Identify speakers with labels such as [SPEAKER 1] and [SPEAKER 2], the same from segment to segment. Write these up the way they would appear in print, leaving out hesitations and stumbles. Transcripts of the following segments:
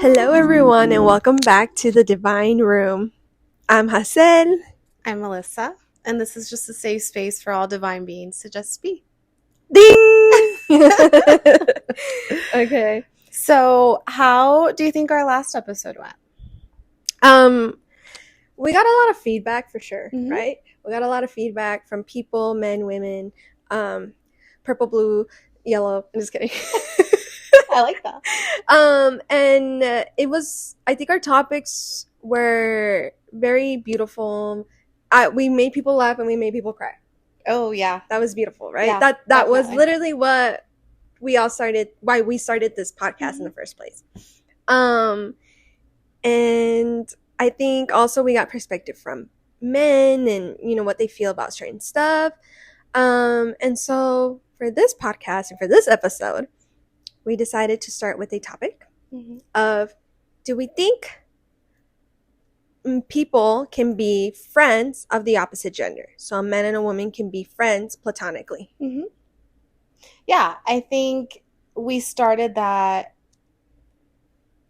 [SPEAKER 1] Hello, everyone, and welcome back to the Divine Room. I'm Hassel.
[SPEAKER 2] I'm Melissa, and this is just a safe space for all divine beings to just be.
[SPEAKER 1] Ding! Okay.
[SPEAKER 2] So, how do you think our last episode went?
[SPEAKER 1] We got a lot of feedback for sure,
[SPEAKER 2] Mhm.
[SPEAKER 1] right? We got a lot of feedback from people, men, women, purple, blue, yellow. I'm just kidding.
[SPEAKER 2] I like that.
[SPEAKER 1] And it was, I think our topics were very beautiful. We made people laugh and we made people cry.
[SPEAKER 2] Oh, yeah.
[SPEAKER 1] That was beautiful, right?
[SPEAKER 2] Yeah,
[SPEAKER 1] that was
[SPEAKER 2] definitely.
[SPEAKER 1] literally what why we started this podcast in the first place. And I think also we got perspective from men and what they feel about certain stuff. And so for this podcast and for this episode, we decided to start with a topic of, do we think people can be friends of the opposite gender? So a man and a woman can be friends platonically.
[SPEAKER 2] Yeah, I think we started that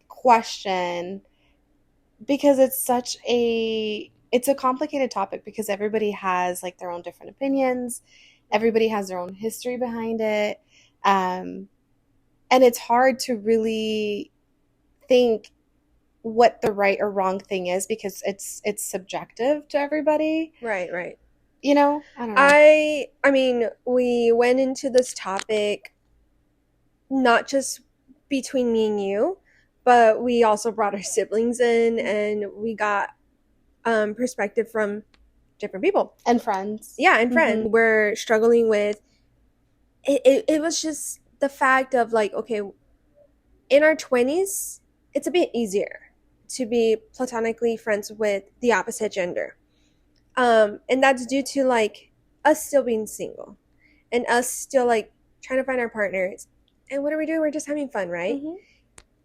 [SPEAKER 2] question because it's a complicated topic because everybody has like their own different opinions. Everybody has their own history behind it. And it's hard to really think what the right or wrong thing is because it's subjective to everybody.
[SPEAKER 1] Right.
[SPEAKER 2] I don't know.
[SPEAKER 1] I mean, we went into this topic not just between me and you, but we also brought our siblings in and we got perspective from different people.
[SPEAKER 2] And friends.
[SPEAKER 1] Yeah, and friends. We're struggling with it was just the fact of like, okay, in our 20s, it's a bit easier to be platonically friends with the opposite gender. And that's due to like us still being single and us still like trying to find our partners. And what are we doing? We're just having fun, right?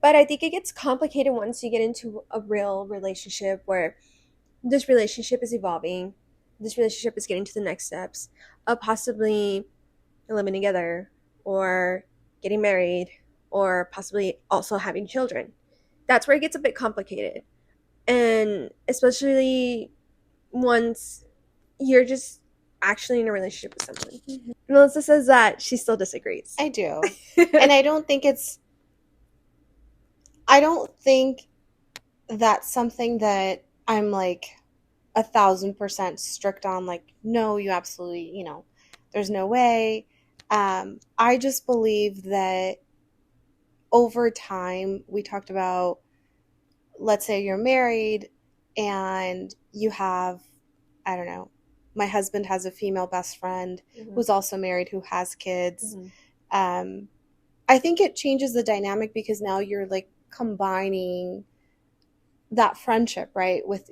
[SPEAKER 1] But I think it gets complicated once you get into a real relationship where this relationship is evolving. This relationship is getting to the next steps of possibly living together or getting married or possibly also having children. That's where it gets a bit complicated. And especially once you're just actually in a relationship with someone. Melissa says that she still disagrees.
[SPEAKER 2] I do. And I don't think that's something that I'm like 1,000% strict on, like, no, you absolutely, there's no way. I just believe that over time, we talked about, let's say you're married and you have, I don't know, my husband has a female best friend who's also married, who has kids. I think it changes the dynamic because now you're like combining that friendship, right, with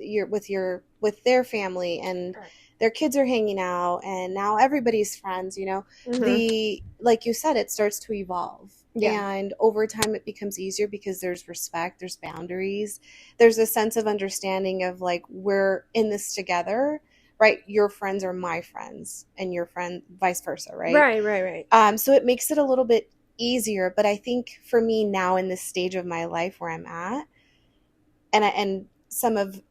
[SPEAKER 2] their family, and their kids are hanging out, and now everybody's friends. Like you said, it starts to evolve. And over time it becomes easier because there's respect, there's boundaries, there's a sense of understanding of like, we're in this together, right? Your friends are my friends and your friend vice versa, right?
[SPEAKER 1] Right.
[SPEAKER 2] So it makes it a little bit easier. But I think for me now in this stage of my life where I'm at, and some of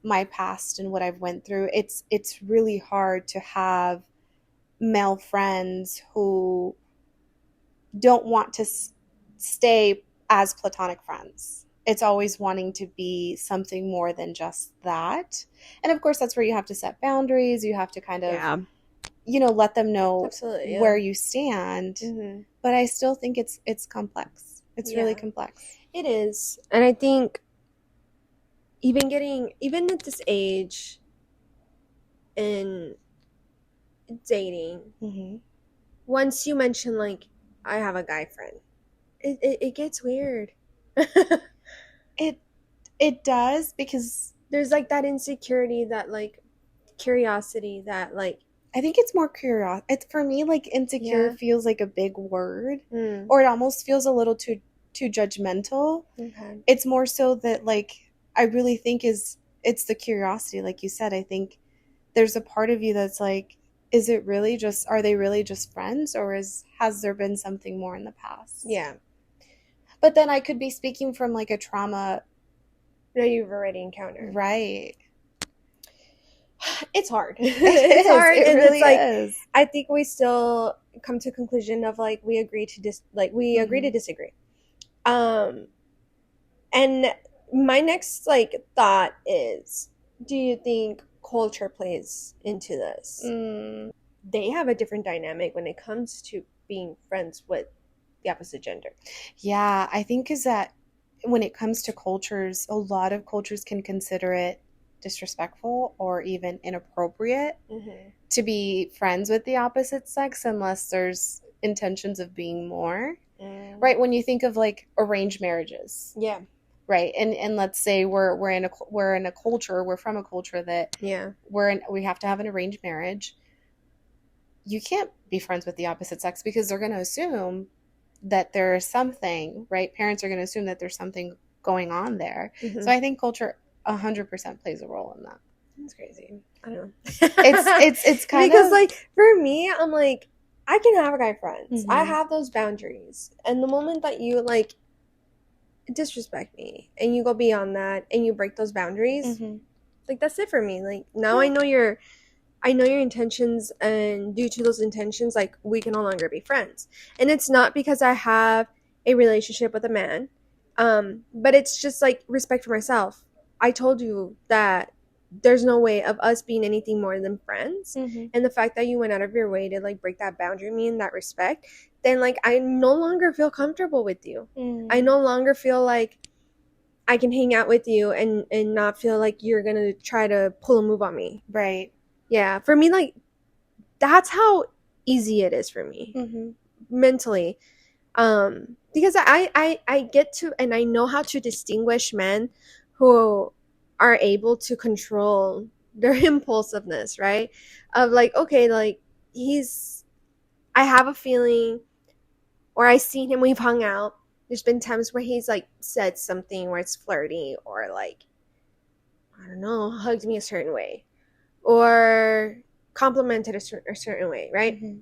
[SPEAKER 2] my past and what I've went through, it's really hard to have male friends who don't want to stay as platonic friends. It's always wanting to be something more than just that. And of course, that's where you have to set boundaries. You have to kind of, let them know where you stand. But I still think it's complex. It's really complex.
[SPEAKER 1] It is. And I think even at this age in dating, once you mention like, I have a guy friend, it gets weird.
[SPEAKER 2] It does, because
[SPEAKER 1] there's like that insecurity, that like curiosity, that like,
[SPEAKER 2] I think it's more curiosity. It's, for me, like, insecure feels like a big word, or it almost feels a little too judgmental. It's more so that, like, I really think it's the curiosity, like you said. I think there's a part of you that's like, is it really just, are they really just friends, or has there been something more in the past?
[SPEAKER 1] Yeah.
[SPEAKER 2] But then I could be speaking from like a trauma.
[SPEAKER 1] No, you've already encountered.
[SPEAKER 2] Right.
[SPEAKER 1] It's hard.
[SPEAKER 2] It
[SPEAKER 1] It's
[SPEAKER 2] is.
[SPEAKER 1] hard,
[SPEAKER 2] It
[SPEAKER 1] and it's
[SPEAKER 2] really
[SPEAKER 1] like
[SPEAKER 2] is.
[SPEAKER 1] I think we still come to a conclusion of like we agree to we agree to
[SPEAKER 2] Mhm.
[SPEAKER 1] disagree. Um, and my next like thought is, do you think culture plays into this?
[SPEAKER 2] Mm.
[SPEAKER 1] They have a different dynamic when it comes to being friends with the opposite gender.
[SPEAKER 2] Yeah, I think is that when it comes to cultures, a lot of cultures can consider it disrespectful or even inappropriate
[SPEAKER 1] Mm-hmm.
[SPEAKER 2] to be friends with the opposite sex unless there's intentions of being more.
[SPEAKER 1] Mm.
[SPEAKER 2] Right? When you think of like arranged marriages,
[SPEAKER 1] Yeah.
[SPEAKER 2] right? And let's say we're in a culture, we're from a culture that
[SPEAKER 1] Yeah.
[SPEAKER 2] we have to have an arranged marriage. You can't be friends with the opposite sex because they're going to assume that there's something, right? Parents are going to assume that there's something going on there.
[SPEAKER 1] Mm-hmm.
[SPEAKER 2] So I think culture 100% plays a role in that.
[SPEAKER 1] That's crazy. I don't know.
[SPEAKER 2] It's kind
[SPEAKER 1] Because
[SPEAKER 2] of.
[SPEAKER 1] like for me, I'm like I can have guy friends. I
[SPEAKER 2] Mhm.
[SPEAKER 1] have those boundaries. And the moment that you like disrespect me and you go beyond that and you break those boundaries,
[SPEAKER 2] Mhm.
[SPEAKER 1] like that's it for me. Like now
[SPEAKER 2] Yeah.
[SPEAKER 1] I know your intentions, and due to those intentions, like we can no longer be friends. And it's not because I have a relationship with a man, but it's just like respect for myself. I told you that there's no way of us being anything more than friends,
[SPEAKER 2] Mhm.
[SPEAKER 1] and the fact that you went out of your way to like break that boundary, me and that respect, then like I no longer feel comfortable with you. I
[SPEAKER 2] Mm.
[SPEAKER 1] no longer feel like I can hang out with you and not feel like you're gonna try to pull a move on me.
[SPEAKER 2] Right.
[SPEAKER 1] Yeah, for me, like that's how easy it is for me
[SPEAKER 2] Mhm.
[SPEAKER 1] mentally. Because I get to, and I know how to distinguish men who are able to control their impulsiveness, right? Of like, okay, like he's, I have a feeling, or I seen him, we've hung out. There's been times where he's like said something where it's flirty, or like, I don't know, hugged me a certain way, or complimented a certain way, right?
[SPEAKER 2] Mhm.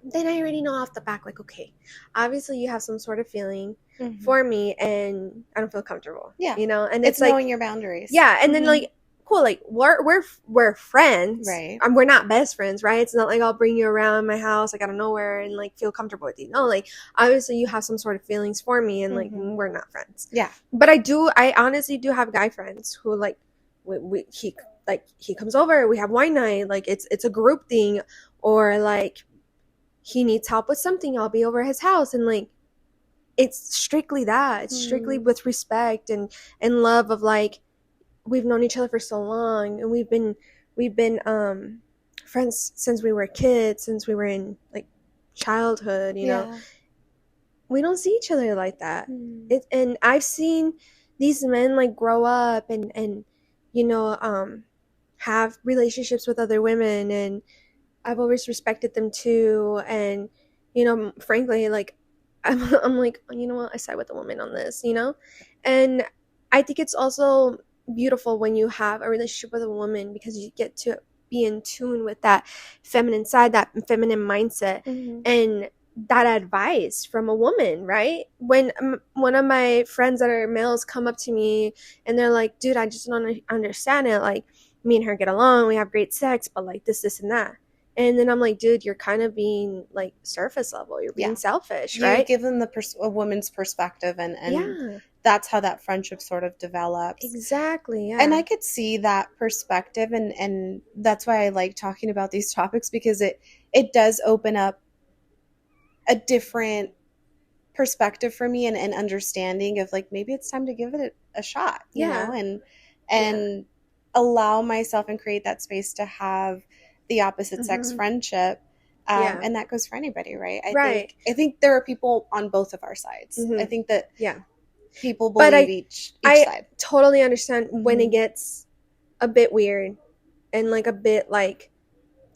[SPEAKER 1] Then I already know off the back, like, okay, obviously you have some sort of feeling
[SPEAKER 2] Mhm.
[SPEAKER 1] for me, and I don't feel comfortable,
[SPEAKER 2] Yeah.
[SPEAKER 1] And
[SPEAKER 2] It's
[SPEAKER 1] it's like,
[SPEAKER 2] knowing your boundaries.
[SPEAKER 1] yeah, and then
[SPEAKER 2] Mhm.
[SPEAKER 1] like, cool, like we're friends.
[SPEAKER 2] Right.
[SPEAKER 1] We're not best friends, right? It's not like I'll bring you around my house like out of nowhere and like feel comfortable with you. No, like obviously you have some sort of feelings for me, and like
[SPEAKER 2] Mhm.
[SPEAKER 1] we're not friends.
[SPEAKER 2] Yeah.
[SPEAKER 1] But I honestly do have guy friends who like he comes over, we have wine night, like it's a group thing, or like he needs help with something, I'll be over his house, and like it's strictly that. It's strictly
[SPEAKER 2] Mm.
[SPEAKER 1] with respect and love of like we've known each other for so long, and we've been friends since we were kids, since we were in like childhood.
[SPEAKER 2] Yeah.
[SPEAKER 1] We don't see each other like that.
[SPEAKER 2] Mm.
[SPEAKER 1] And I've seen these men like grow up and you know have relationships with other women, and I've always respected them too. And, frankly, like, I'm like, you know what? I side with the woman on this. And I think it's also beautiful when you have a relationship with a woman, because you get to be in tune with that feminine side, that feminine mindset,
[SPEAKER 2] Mhm.
[SPEAKER 1] and that advice from a woman, right? When one of my friends that are males come up to me and they're like, dude, I just don't understand it. Like, me and her get along, we have great sex, but like this, and that. And then I'm like, dude, you're kind of being like surface level. You're being
[SPEAKER 2] Yeah.
[SPEAKER 1] selfish,
[SPEAKER 2] You
[SPEAKER 1] right?
[SPEAKER 2] give them a woman's perspective, and
[SPEAKER 1] Yeah,
[SPEAKER 2] that's how that friendship sort of develops.
[SPEAKER 1] exactly.
[SPEAKER 2] And I
[SPEAKER 1] Yeah.
[SPEAKER 2] could see that perspective, and that's why I like talking about these topics, because it does open up a different perspective for me, and understanding of like maybe it's time to give it a shot,
[SPEAKER 1] Yeah.
[SPEAKER 2] and
[SPEAKER 1] Yeah.
[SPEAKER 2] and allow myself and create that space to have the opposite sex
[SPEAKER 1] Hmm.
[SPEAKER 2] friendship.
[SPEAKER 1] Yeah.
[SPEAKER 2] And that goes for anybody, right? I think
[SPEAKER 1] Right.
[SPEAKER 2] I think there are people on both of our sides. I
[SPEAKER 1] Hmm.
[SPEAKER 2] think that
[SPEAKER 1] Yeah.
[SPEAKER 2] people
[SPEAKER 1] But
[SPEAKER 2] believe each
[SPEAKER 1] I
[SPEAKER 2] side.
[SPEAKER 1] totally understand when it
[SPEAKER 2] Hmm.
[SPEAKER 1] gets a bit weird, and like a bit like,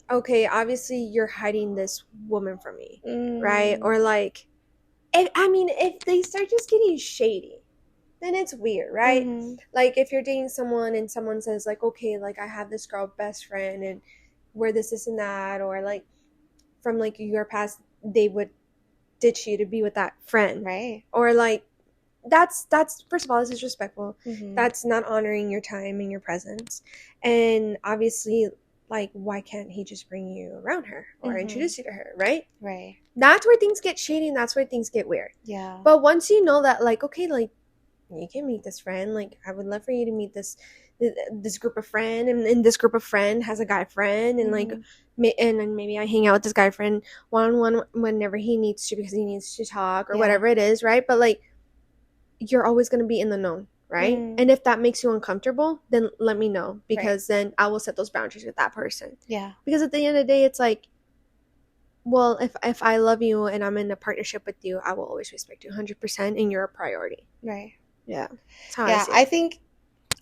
[SPEAKER 1] okay, obviously you're hiding this woman from me, right?
[SPEAKER 2] Mm.
[SPEAKER 1] Or like, if they start just getting shady, then it's weird, right?
[SPEAKER 2] Hmm.
[SPEAKER 1] Like if you're dating someone and someone says like, okay, like I have this girl best friend, and where this and that, or like from like your past, they would ditch you to be with that friend,
[SPEAKER 2] Right.
[SPEAKER 1] or like that's first of all, it's disrespectful.
[SPEAKER 2] Mm-hmm.
[SPEAKER 1] That's not honoring your time and your presence. And obviously, like, why can't he just bring you around her or
[SPEAKER 2] Mm-hmm.
[SPEAKER 1] introduce you to her, right?
[SPEAKER 2] Right.
[SPEAKER 1] That's where things get shady and that's where things get weird.
[SPEAKER 2] Yeah.
[SPEAKER 1] But once you know that, like, okay, like, you can meet this friend, like, I would love for you to meet this group of friend, and this group of friend has a guy friend, and like, and then maybe I hang out with this guy friend one-on-one whenever he needs to, because he needs to talk or
[SPEAKER 2] Yeah.
[SPEAKER 1] whatever it is, right? But like, you're always going to be in the known, right? And if that makes you uncomfortable, then let me know, because then I will set those boundaries with that person.
[SPEAKER 2] Yeah.
[SPEAKER 1] Because at the end of the day, it's like, well, if I love you and I'm in a partnership with you, I will always respect you 100%, and you're a priority.
[SPEAKER 2] Right.
[SPEAKER 1] Yeah. That's how I
[SPEAKER 2] Yeah,
[SPEAKER 1] see it.
[SPEAKER 2] I think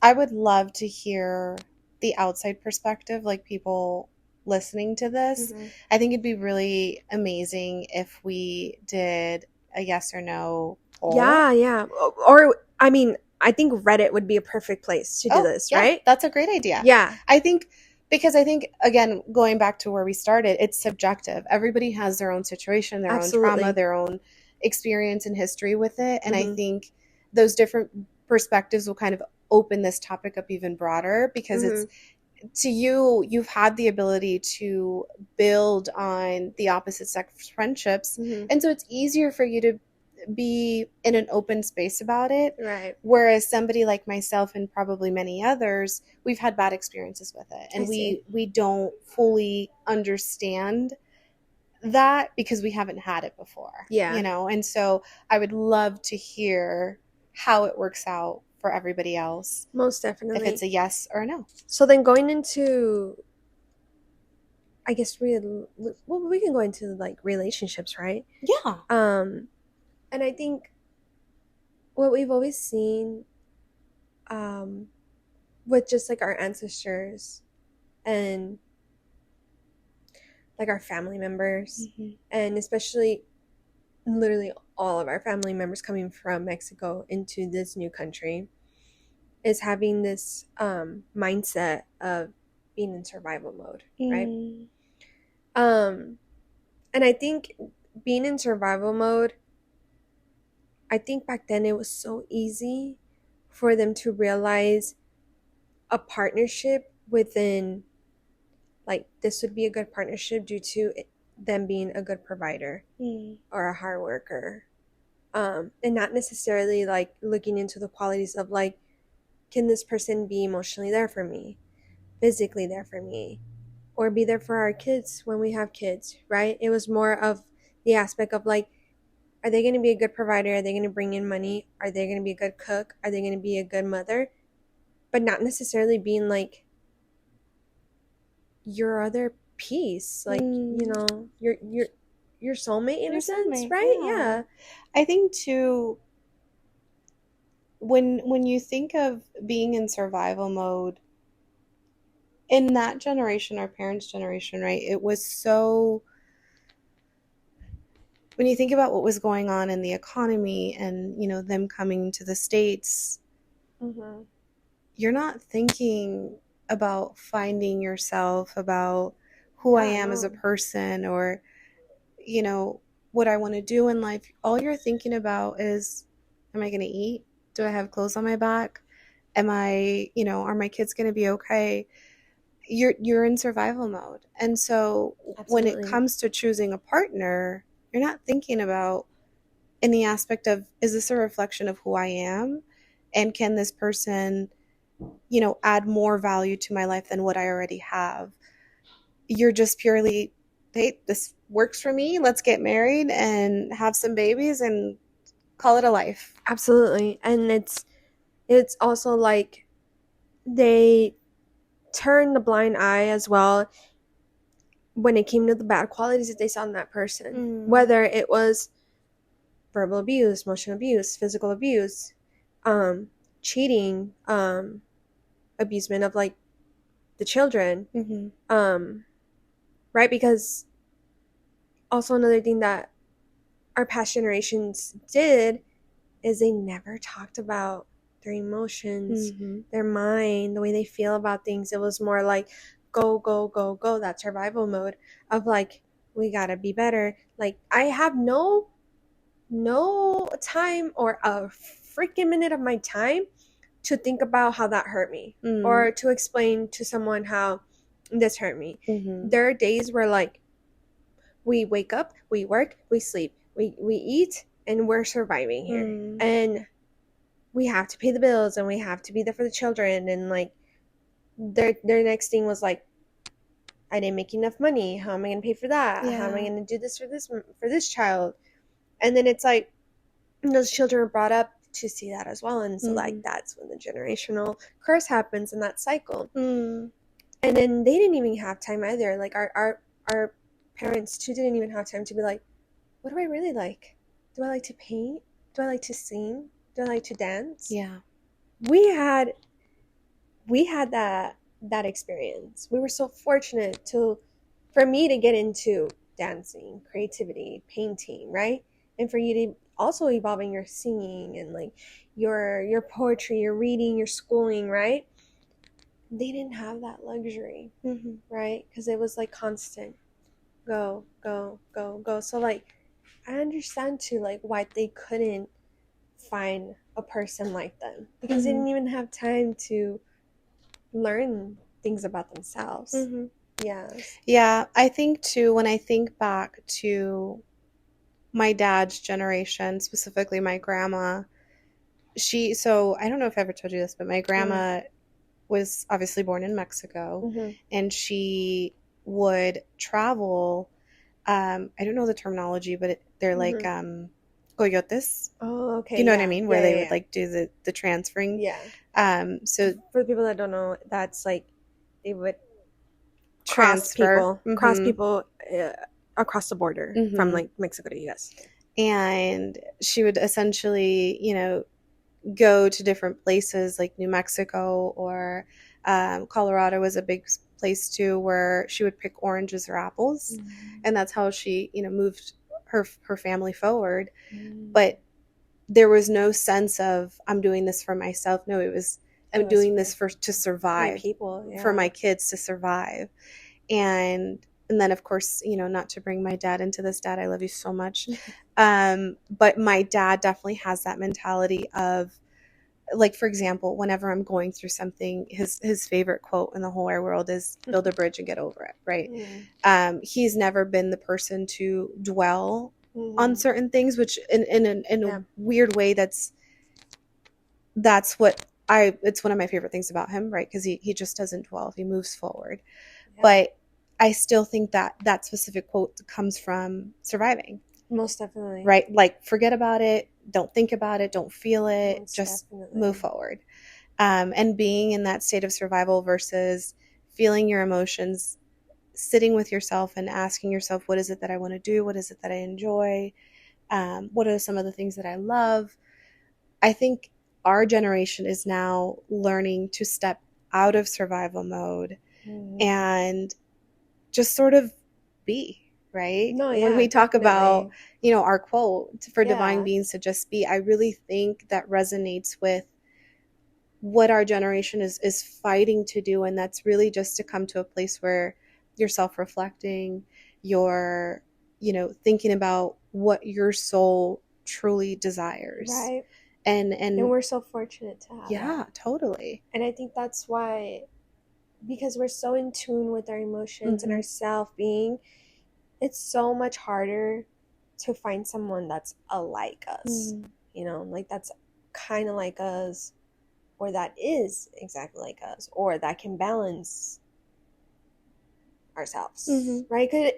[SPEAKER 2] I would love to hear the outside perspective, like people listening to this.
[SPEAKER 1] Mhm.
[SPEAKER 2] I think it'd be really amazing if we did a yes or no poll.
[SPEAKER 1] Yeah. Or, I mean, I think Reddit would be a perfect place to do this,
[SPEAKER 2] yeah,
[SPEAKER 1] right?
[SPEAKER 2] that's a great idea.
[SPEAKER 1] Yeah.
[SPEAKER 2] I think, because I think, again, going back to where we started, it's subjective. Everybody has their own situation, their own trauma, their own experience and history with it. And I think those different perspectives will kind of open this topic up even broader, because it's, to you, you've had the ability to build on the opposite sex friendships. And so it's easier for you to be in an open space about it.
[SPEAKER 1] Right.
[SPEAKER 2] Whereas somebody like myself and probably many others, we've had bad experiences with it. And we don't fully understand that because we haven't had it before.
[SPEAKER 1] Yeah.
[SPEAKER 2] You know, and so I would love to hear how it works out for everybody else.
[SPEAKER 1] Most definitely.
[SPEAKER 2] If it's a yes or a no.
[SPEAKER 1] So then going into, I guess we can go into like relationships, right?
[SPEAKER 2] Yeah.
[SPEAKER 1] And I think what we've always seen with just like our ancestors and like our family members, and especially literally all of our family members coming from Mexico into this new country, is having this mindset of being in survival mode, right? And I think being in survival mode, I think back then it was so easy for them to realize a partnership within, like, this would be a good partnership due to them being a good provider or a hard worker, and not necessarily like looking into the qualities of like, can this person be emotionally there for me, physically there for me, or be there for our kids when we have kids, right? It was more of the aspect of like, are they going to be a good provider? Are they going to bring in money? Are they going to be a good cook? Are they going to be a good mother? But not necessarily being like your other piece, like, you know, your soulmate in a sense, right? Yeah.
[SPEAKER 2] I think too, when you think of being in survival mode in that generation, our parents' generation, right? It was so, when you think about what was going on in the economy and, you know, them coming to the States, you're not thinking about finding yourself, about who I am as a person, or, you know, what I want to do in life. All you're thinking about is, am I going to eat? Do I have clothes on my back? Am I, you know, are my kids going to be okay? You're in survival mode. And so when it comes to choosing a partner, you're not thinking about in the aspect of, is this a reflection of who I am? And can this person, you know, add more value to my life than what I already have? You're just purely, hey, this works for me. Let's get married and have some babies and call it a life.
[SPEAKER 1] Absolutely. And it's also like they turn the blind eye as well when it came to the bad qualities that they saw in that person, whether it was verbal abuse, emotional abuse, physical abuse, cheating, abusement of like the children, right? Because also another thing that our past generations did is they never talked about their emotions, their mind, the way they feel about things. It was more like go, go, go, go, that survival mode of like, we gotta be better. Like, I have no time or a freaking minute of my time to think about how that hurt me
[SPEAKER 2] Mm.
[SPEAKER 1] or to explain to someone how this hurt me.
[SPEAKER 2] Mm-hmm.
[SPEAKER 1] There are days where like we wake up, we work, we sleep, we eat, and we're surviving here.
[SPEAKER 2] Mm.
[SPEAKER 1] And we have to pay the bills and we have to be there for the children. And like their next thing was like, I didn't make enough money. How am I gonna pay for that? How am I
[SPEAKER 2] Yeah.
[SPEAKER 1] gonna do this for this child? And then it's like those children are brought up to see that as well. And so like
[SPEAKER 2] Mm.
[SPEAKER 1] that's when the generational curse happens in that cycle.
[SPEAKER 2] Mm.
[SPEAKER 1] And then they didn't even have time either. Like our parents too didn't even have time to be like, what do I really like? Do I like to paint? Do I like to sing? Do I like to dance?
[SPEAKER 2] Yeah.
[SPEAKER 1] We had that experience. We were so fortunate to for me to get into dancing, creativity, painting, right? And for you to also evolving your singing and like your poetry, your reading, your schooling, right? They didn't have that luxury,
[SPEAKER 2] Mm-hmm.
[SPEAKER 1] right? Because it was like constant go, go, go, go. So like I understand too like why they couldn't find a person like them because they
[SPEAKER 2] Mm-hmm.
[SPEAKER 1] didn't even have time to learn things about themselves.
[SPEAKER 2] Mm-hmm.
[SPEAKER 1] Yes.
[SPEAKER 2] Yeah, I think too, when I think back to my dad's generation, specifically my grandma, so I don't know if I ever told you this, but my
[SPEAKER 1] Mm.
[SPEAKER 2] grandma was obviously born in Mexico,
[SPEAKER 1] Mm-hmm.
[SPEAKER 2] and she would travel. I don't know the terminology, but they're like
[SPEAKER 1] Mm-hmm.
[SPEAKER 2] coyotes.
[SPEAKER 1] Oh,
[SPEAKER 2] Do you
[SPEAKER 1] okay.
[SPEAKER 2] know what I
[SPEAKER 1] Yeah.
[SPEAKER 2] mean? Where
[SPEAKER 1] Yeah.
[SPEAKER 2] they
[SPEAKER 1] Yeah.
[SPEAKER 2] would
[SPEAKER 1] Yeah.
[SPEAKER 2] like do the transferring.
[SPEAKER 1] Yeah.
[SPEAKER 2] So
[SPEAKER 1] For the people that don't know, that's like they would
[SPEAKER 2] transfer.
[SPEAKER 1] cross
[SPEAKER 2] Mm-hmm.
[SPEAKER 1] people across the border from
[SPEAKER 2] Mm-hmm.
[SPEAKER 1] like Mexico to US.
[SPEAKER 2] And she would essentially, go to different places like New Mexico or Colorado was a big place too, where she would pick oranges or apples, and that's how she, moved her family forward.
[SPEAKER 1] Mm.
[SPEAKER 2] But there was no sense of I'm doing this for myself. No, it was
[SPEAKER 1] It
[SPEAKER 2] I'm
[SPEAKER 1] was
[SPEAKER 2] doing
[SPEAKER 1] for
[SPEAKER 2] this to
[SPEAKER 1] my
[SPEAKER 2] survive,
[SPEAKER 1] people.
[SPEAKER 2] for
[SPEAKER 1] Yeah.
[SPEAKER 2] my kids to survive. And then of course, not to bring my dad into this, dad, I love you so much. But my dad definitely has that mentality of, like, for example, whenever I'm going through something, his favorite quote in the whole wide world is build a bridge and get over it, right?
[SPEAKER 1] Mm.
[SPEAKER 2] He's never been the person to dwell on
[SPEAKER 1] Mm-hmm.
[SPEAKER 2] certain things, which in
[SPEAKER 1] Yeah.
[SPEAKER 2] a weird way, that's what it's one of my favorite things about him, right? Because he just doesn't dwell, he moves forward.
[SPEAKER 1] Yeah.
[SPEAKER 2] But I still think that specific quote comes from surviving,
[SPEAKER 1] Most definitely.
[SPEAKER 2] right? Like, forget about it, don't think about it, don't feel it,
[SPEAKER 1] Most
[SPEAKER 2] just
[SPEAKER 1] definitely.
[SPEAKER 2] move forward. And being in that state of survival versus feeling your emotions, sitting with yourself and asking yourself, what is it that I want to do? What is it that I enjoy? What are some of the things that I love? I think our generation is now learning to step out of survival mode
[SPEAKER 1] Mm-hmm.
[SPEAKER 2] and just sort of be, right?
[SPEAKER 1] No,
[SPEAKER 2] When
[SPEAKER 1] yeah,
[SPEAKER 2] we talk about,
[SPEAKER 1] definitely.
[SPEAKER 2] our quote for divine
[SPEAKER 1] Yeah.
[SPEAKER 2] beings to just be, I really think that resonates with what our generation is fighting to do. And that's really just to come to a place where you're self-reflecting, you're, thinking about what your soul truly desires.
[SPEAKER 1] Right.
[SPEAKER 2] And
[SPEAKER 1] And we're so fortunate to have
[SPEAKER 2] yeah,
[SPEAKER 1] that.
[SPEAKER 2] totally.
[SPEAKER 1] And I think that's why, because we're so in tune with our emotions and
[SPEAKER 2] Mm-hmm.
[SPEAKER 1] our self being, it's so much harder to find someone that's alike us.
[SPEAKER 2] Mm-hmm.
[SPEAKER 1] Like that's kind of like us, or that is exactly like us, or that can balance ourselves,
[SPEAKER 2] Mm-hmm.
[SPEAKER 1] right? Because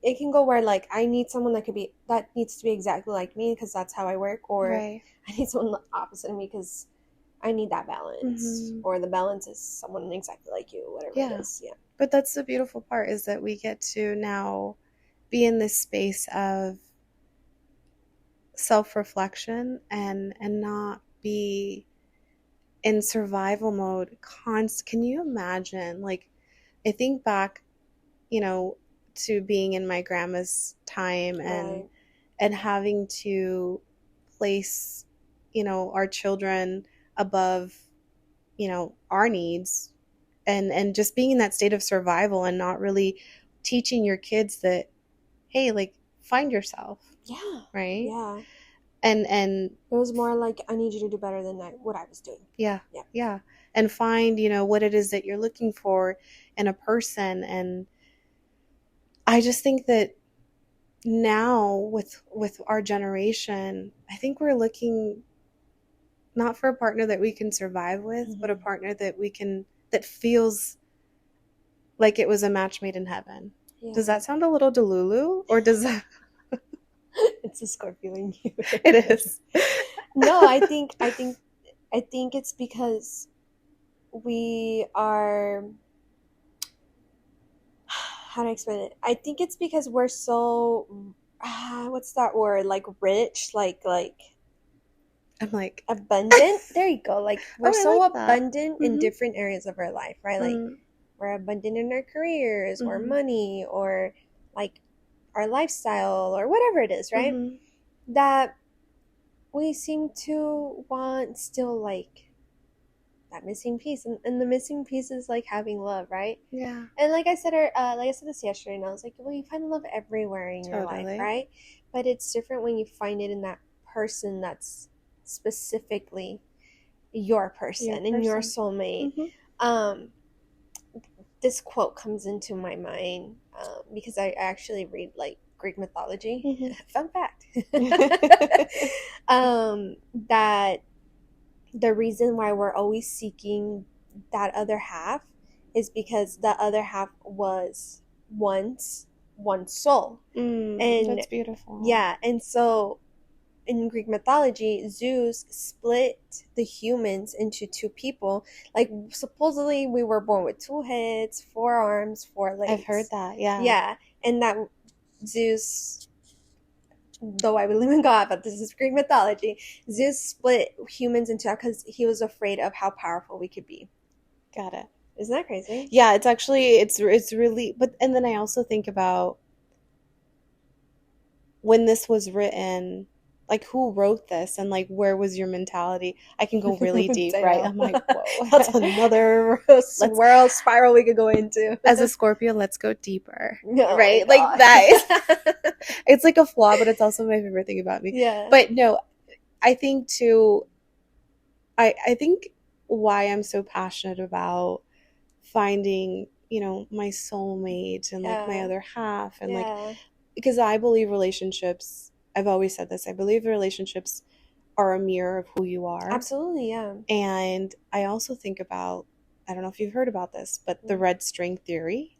[SPEAKER 1] it can go where like I need someone that needs to be exactly like me because that's how I work, or
[SPEAKER 2] Right.
[SPEAKER 1] I need someone opposite of me because I need that balance,
[SPEAKER 2] Mm-hmm.
[SPEAKER 1] or the balance is someone exactly like you, whatever it
[SPEAKER 2] Yeah.
[SPEAKER 1] is. Yeah.
[SPEAKER 2] But that's the beautiful part, is that we get to now be in this space of self-reflection and not be in survival mode can you imagine, like, I think back, to being in my grandma's time and
[SPEAKER 1] Right.
[SPEAKER 2] having to place, our children above, our needs and just being in that state of survival and not really teaching your kids that, hey, like, find yourself,
[SPEAKER 1] Yeah.
[SPEAKER 2] right?
[SPEAKER 1] Yeah.
[SPEAKER 2] And
[SPEAKER 1] It was more like, I need you to do better than what I was doing.
[SPEAKER 2] yeah,
[SPEAKER 1] Yeah.
[SPEAKER 2] yeah. And find, what it is that you're looking for in a person. And I just think that now with our generation, I think we're looking not for a partner that we can survive with, but a partner that feels like it was a match made in heaven.
[SPEAKER 1] Yeah.
[SPEAKER 2] Does that sound a little delulu, or does that?
[SPEAKER 1] It's a Scorpio in you.
[SPEAKER 2] It is.
[SPEAKER 1] No, I think it's because we are, how do I explain it? I think it's because we're so what's that word? Like rich, like
[SPEAKER 2] I'm like,
[SPEAKER 1] abundant. There you go. Like we're
[SPEAKER 2] oh, I
[SPEAKER 1] so
[SPEAKER 2] like that.
[SPEAKER 1] abundant in different areas of our life, right? Like
[SPEAKER 2] Mm-hmm.
[SPEAKER 1] we're abundant in our careers or
[SPEAKER 2] Mm-hmm.
[SPEAKER 1] money or like our lifestyle or whatever it is, right?
[SPEAKER 2] Mm-hmm.
[SPEAKER 1] That we seem to want still like that missing piece, and the missing piece is like having love, right?
[SPEAKER 2] Yeah.
[SPEAKER 1] And like I said this yesterday, and I was like, well, you find love everywhere in your life,
[SPEAKER 2] Totally.
[SPEAKER 1] right? But it's different when you find it in that person that's specifically your person and your soulmate.
[SPEAKER 2] Mm-hmm.
[SPEAKER 1] This quote comes into my mind because I actually read like Greek mythology.
[SPEAKER 2] Mm-hmm.
[SPEAKER 1] Fun fact. That the reason why we're always seeking that other half is because the other half was once one soul. And
[SPEAKER 2] That's beautiful.
[SPEAKER 1] yeah, and so in Greek mythology, Zeus split the humans into two people. Like supposedly we were born with two heads, four arms, four legs.
[SPEAKER 2] I've heard that. Yeah.
[SPEAKER 1] Yeah, and that Zeus, though I believe in God, but this is Greek mythology, Zeus split humans into half because he was afraid of how powerful we could be.
[SPEAKER 2] Got it.
[SPEAKER 1] Isn't that crazy?
[SPEAKER 2] Yeah, it's actually it's really, but and then I also think about when this was written, like who wrote this and like where was your mentality? I can go really deep, right? I'm like, whoa,
[SPEAKER 1] that's another world spiral we could go into.
[SPEAKER 2] As a Scorpio, let's go deeper,
[SPEAKER 1] Oh
[SPEAKER 2] right? Like that. It's like a flaw, but it's also my favorite thing about me.
[SPEAKER 1] Yeah.
[SPEAKER 2] But no, I think too. I think why I'm so passionate about finding, my soulmate and like my other half and like, because I believe relationships, I've always said this, I believe relationships are a mirror of who you are.
[SPEAKER 1] Absolutely, yeah.
[SPEAKER 2] And I also think about, I don't know if you've heard about this, but the red string theory.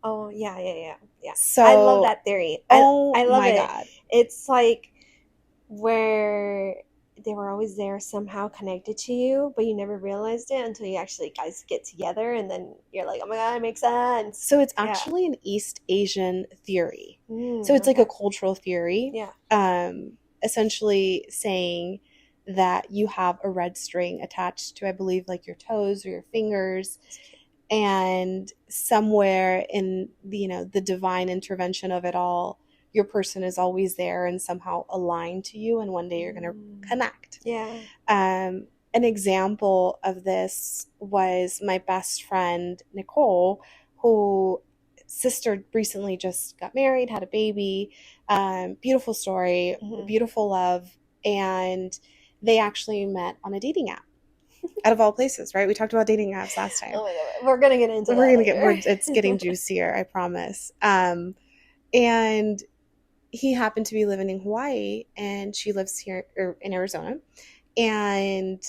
[SPEAKER 1] Oh, yeah.
[SPEAKER 2] So
[SPEAKER 1] I love that theory. I love it.
[SPEAKER 2] God.
[SPEAKER 1] It's like where they were always there somehow connected to you, but you never realized it until you actually guys get together, and then you're like, oh my God, it makes sense.
[SPEAKER 2] So it's actually an East Asian theory. So it's like a cultural theory.
[SPEAKER 1] Yeah.
[SPEAKER 2] Essentially saying that you have a red string attached to, I believe, like your toes or your fingers, and somewhere in the divine intervention of it all, your person is always there and somehow aligned to you, and one day you're going to connect.
[SPEAKER 1] Yeah.
[SPEAKER 2] An example of this was my best friend Nicole, who sister recently just got married, had a baby. Beautiful story, beautiful love, and they actually met on a dating app. Out of all places, right? We talked about dating apps last time.
[SPEAKER 1] Oh my God. We're gonna get into that.
[SPEAKER 2] It's getting juicier, I promise. And he happened to be living in Hawaii, and she lives here in Arizona. And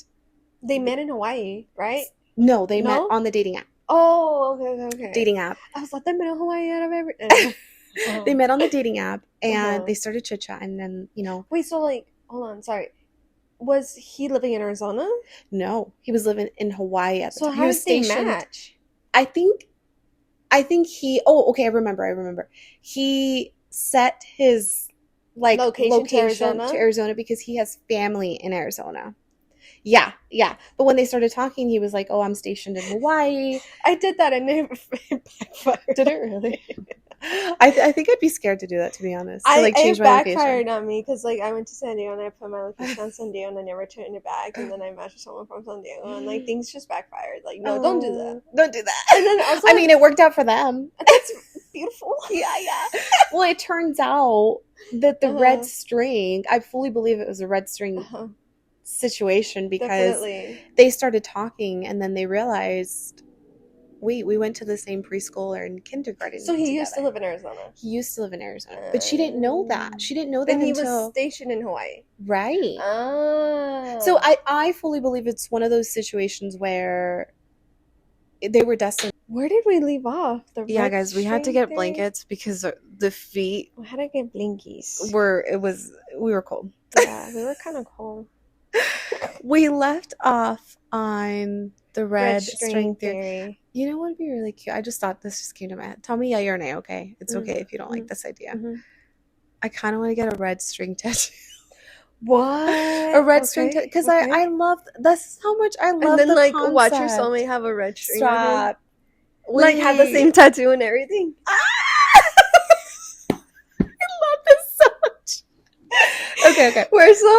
[SPEAKER 1] they met in Hawaii, right?
[SPEAKER 2] No, they met on the dating app.
[SPEAKER 1] Oh, okay.
[SPEAKER 2] Dating app.
[SPEAKER 1] I was like, they met in Hawaii out of everything.
[SPEAKER 2] They met on the dating app, and they started chit-chatting, and
[SPEAKER 1] Wait, so like, hold on, sorry. Was he living in Arizona?
[SPEAKER 2] No, he was living in Hawaii at the time.
[SPEAKER 1] So how did they match?
[SPEAKER 2] I think he. Oh, okay. I remember. He set his location to Arizona because he has family in Arizona. Yeah. But when they started talking, he was like, "Oh, I'm stationed in Hawaii."
[SPEAKER 1] I did that and it backfired.
[SPEAKER 2] Did it really? I think I'd be scared to do that, to be honest. To like change
[SPEAKER 1] It
[SPEAKER 2] my location.
[SPEAKER 1] backfired on me because like I went to San Diego and I put my location on San Diego and I never turned it back, and then I matched with someone from San Diego and like things just backfired. Like, no, don't do that.
[SPEAKER 2] Oh, don't do that.
[SPEAKER 1] And then also,
[SPEAKER 2] I mean, it worked out for them.
[SPEAKER 1] that's beautiful.
[SPEAKER 2] Yeah, yeah. Well, it turns out that the red
[SPEAKER 1] Uh-huh.
[SPEAKER 2] string, I fully believe it was a red string
[SPEAKER 1] Uh-huh.
[SPEAKER 2] situation because
[SPEAKER 1] Definitely.
[SPEAKER 2] they started talking and then they realized, wait, we went to the same preschool or in kindergarten
[SPEAKER 1] So he used to
[SPEAKER 2] together.
[SPEAKER 1] live in Arizona.
[SPEAKER 2] He used to live in Arizona, but she didn't know that. She didn't know that
[SPEAKER 1] Then he was
[SPEAKER 2] until
[SPEAKER 1] stationed in Hawaii.
[SPEAKER 2] right. So
[SPEAKER 1] Oh.
[SPEAKER 2] I fully believe it's one of those situations where they were destined.
[SPEAKER 1] Where did we leave off? The
[SPEAKER 2] Yeah,
[SPEAKER 1] red
[SPEAKER 2] guys, we had to
[SPEAKER 1] string
[SPEAKER 2] get
[SPEAKER 1] theory?
[SPEAKER 2] blankets because the feet
[SPEAKER 1] We had to get blinkies.
[SPEAKER 2] we were cold.
[SPEAKER 1] Yeah, we were kind of cold.
[SPEAKER 2] We left off on the red string theory.
[SPEAKER 1] theory.
[SPEAKER 2] You know what would be really cute? I just thought this just came to my head. Tell me yeah or nay, okay? It's okay if you don't like this idea.
[SPEAKER 1] Mm-hmm.
[SPEAKER 2] I kind of want to get a red string tattoo.
[SPEAKER 1] What?
[SPEAKER 2] A red string tattoo because I love that's how much I love
[SPEAKER 1] and then
[SPEAKER 2] the
[SPEAKER 1] like
[SPEAKER 2] concept.
[SPEAKER 1] watch your soulmate have a red string on him.
[SPEAKER 2] Stop.
[SPEAKER 1] Like have the same tattoo and everything.
[SPEAKER 2] I love this so much. Okay.
[SPEAKER 1] We're so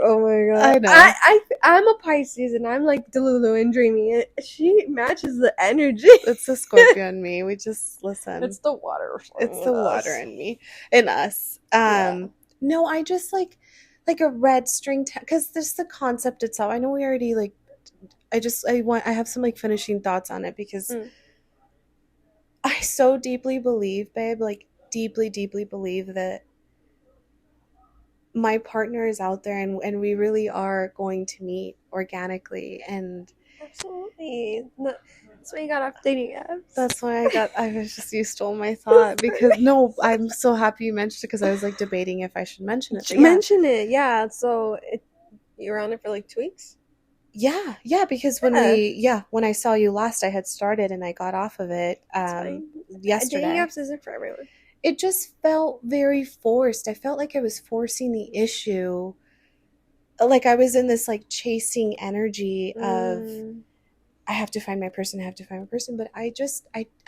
[SPEAKER 1] oh my god.
[SPEAKER 2] I know.
[SPEAKER 1] I'm a Pisces and I'm like Delulu and dreamy. She matches the energy.
[SPEAKER 2] It's the Scorpio in me. We just listen.
[SPEAKER 1] It's the water.
[SPEAKER 2] It's the water in me. In us.
[SPEAKER 1] Yeah.
[SPEAKER 2] No, I just like a red string because there's the concept itself. I know we already like I have some like finishing thoughts on it because I so deeply believe, babe, like deeply believe that my partner is out there and we really are going to meet organically and
[SPEAKER 1] absolutely. That's why you got off dating apps.
[SPEAKER 2] that's why you stole my thought because no, I'm so happy you mentioned it because I was like debating if I should mention it.
[SPEAKER 1] Mention it, yeah. So you were on it for like 2 weeks?
[SPEAKER 2] Yeah, because when I saw you last, I had started and I got off of it yesterday.
[SPEAKER 1] Dating apps isn't for everyone.
[SPEAKER 2] It just felt very forced. I felt like I was forcing the issue. Like I was in this like chasing energy of I have to find my person, but I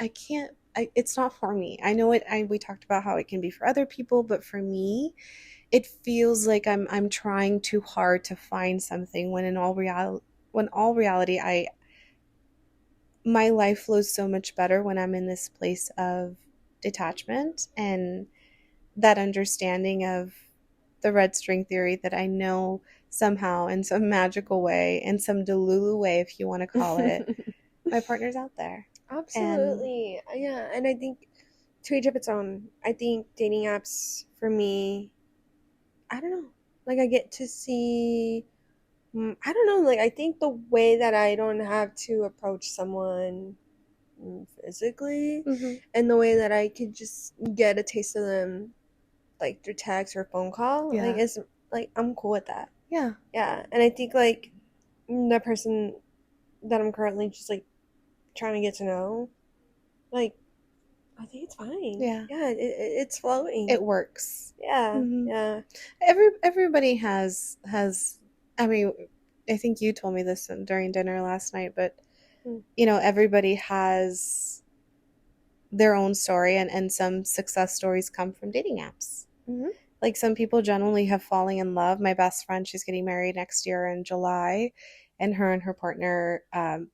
[SPEAKER 2] can't it's not for me. I know we talked about how it can be for other people, but for me, it feels like I'm trying too hard to find something when in all reality my life flows so much better when I'm in this place of detachment and that understanding of the red string theory that I know somehow in some magical way, in some Delulu way, if you want to call it, my partner's out there.
[SPEAKER 1] Absolutely. Yeah. And I think to each of its own. I think dating apps for me, I don't know. Like I get to see, I don't know. Like I think the way that I don't have to approach someone physically, and the way that I could just get a taste of them, like through text or phone call, like it's like I'm cool with that.
[SPEAKER 2] Yeah.
[SPEAKER 1] And I think like the person that I'm currently just like trying to get to know, like I think it's fine.
[SPEAKER 2] Yeah.
[SPEAKER 1] It's flowing.
[SPEAKER 2] It works.
[SPEAKER 1] Yeah.
[SPEAKER 2] Everybody has. I mean, I think you told me this during dinner last night, but you know, everybody has their own story, and some success stories come from dating apps. Like some people genuinely have fallen in love. My best friend, she's getting married next year in July, and her partner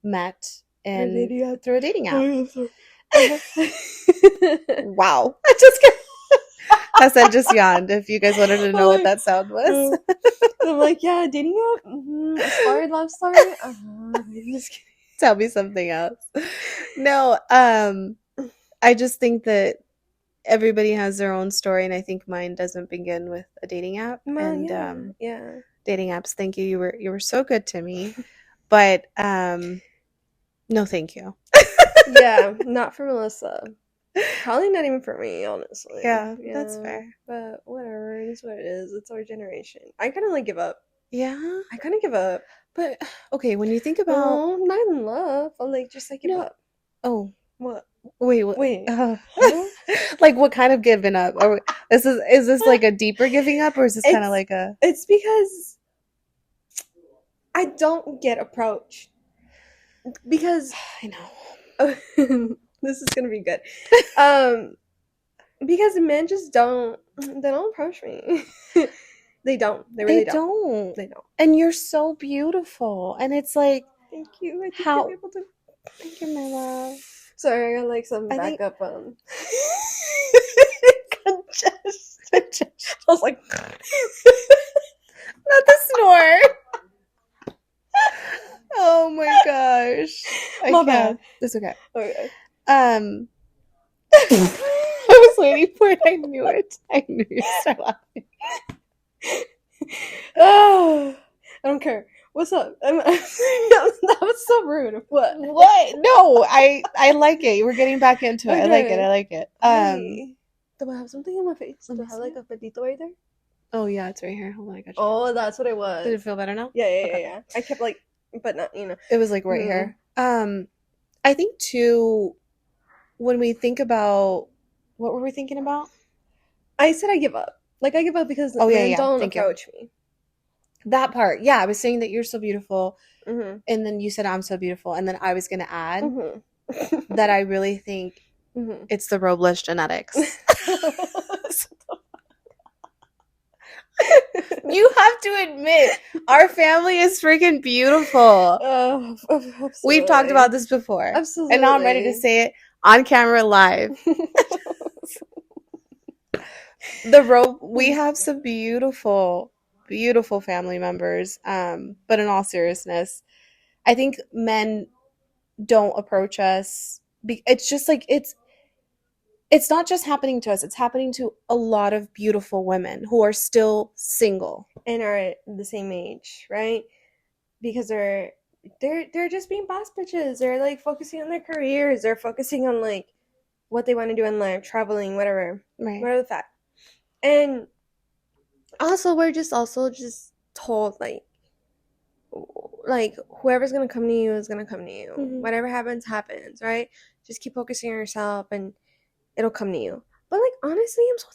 [SPEAKER 2] met through a dating app. Wow. Hassan just yawned if you guys wanted to know what that sound was.
[SPEAKER 1] I'm like, yeah, dating app? A story, love story? Just kidding.
[SPEAKER 2] Tell me something else. No, I just think that everybody has their own story, and I think mine doesn't begin with a dating app. Dating apps, thank you. You were so good to me. But no thank you.
[SPEAKER 1] Yeah, not for Melissa. Probably not even for me, honestly.
[SPEAKER 2] Yeah, that's fair.
[SPEAKER 1] But whatever, it is what it is. It's our generation. I kind of like give up.
[SPEAKER 2] Yeah?
[SPEAKER 1] I kind of give up.
[SPEAKER 2] But, okay, when you think about...
[SPEAKER 1] not in love, but like, just like give up.
[SPEAKER 2] Oh.
[SPEAKER 1] What?
[SPEAKER 2] Wait. Like, what kind of giving up? Is this like a deeper giving up, or is this kind of like a...
[SPEAKER 1] It's because I don't get approached. Because...
[SPEAKER 2] I know.
[SPEAKER 1] This is gonna be good. Because men just don't approach me. They don't. They
[SPEAKER 2] They
[SPEAKER 1] really don't.
[SPEAKER 2] don't.
[SPEAKER 1] They don't.
[SPEAKER 2] And you're so beautiful. And it's like,
[SPEAKER 1] Thank you. I think
[SPEAKER 2] how?
[SPEAKER 1] you're able to.
[SPEAKER 2] Thank you, my love.
[SPEAKER 1] Sorry, I got like some
[SPEAKER 2] I think
[SPEAKER 1] backup congestion.
[SPEAKER 2] not
[SPEAKER 1] I was like,
[SPEAKER 2] the snore. Oh my gosh. I
[SPEAKER 1] my
[SPEAKER 2] can't.
[SPEAKER 1] bad.
[SPEAKER 2] It's okay.
[SPEAKER 1] Okay.
[SPEAKER 2] I was waiting for it. I knew it. I knew you'd start laughing.
[SPEAKER 1] Oh, I don't care. What's up? That was so rude. What?
[SPEAKER 2] What? No, I like it. We're getting back into it. I like it. I like it.
[SPEAKER 1] Hey, do I have something on my face?
[SPEAKER 2] Let
[SPEAKER 1] Do
[SPEAKER 2] me
[SPEAKER 1] I have
[SPEAKER 2] see
[SPEAKER 1] like a petito right there?
[SPEAKER 2] Oh yeah, it's right here. Hold on, I got you.
[SPEAKER 1] Oh, that's what it was.
[SPEAKER 2] Did it feel better now?
[SPEAKER 1] Yeah.
[SPEAKER 2] Okay.
[SPEAKER 1] I kept like, but not, you know.
[SPEAKER 2] It was like right here. I think too, when we think about what were we thinking about?
[SPEAKER 1] I said I give up. Like I give up because men don't approach me.
[SPEAKER 2] That part. Yeah, I was saying that you're so beautiful,
[SPEAKER 1] Mm-hmm.
[SPEAKER 2] and then you said I'm so beautiful, and then I was gonna add
[SPEAKER 1] Mm-hmm.
[SPEAKER 2] that I really think it's the Robles genetics. You have to admit, our family is freaking beautiful.
[SPEAKER 1] Oh,
[SPEAKER 2] We've talked about this before.
[SPEAKER 1] Absolutely.
[SPEAKER 2] And now I'm ready to say it on camera live. We have some beautiful, beautiful family members. But in all seriousness, I think men don't approach us. It's just like it's not just happening to us, it's happening to a lot of beautiful women who are still single
[SPEAKER 1] and are the same age, right? Because they're just being boss bitches. They're like focusing on their careers. They're focusing on like what they want to do in life, traveling, whatever,
[SPEAKER 2] right?
[SPEAKER 1] Whatever the fact. And also, we're just told like whoever's gonna come to you is gonna come to you.
[SPEAKER 2] Mm-hmm.
[SPEAKER 1] Whatever happens, right? Just keep focusing on yourself and it'll come to you. But like honestly, I'm so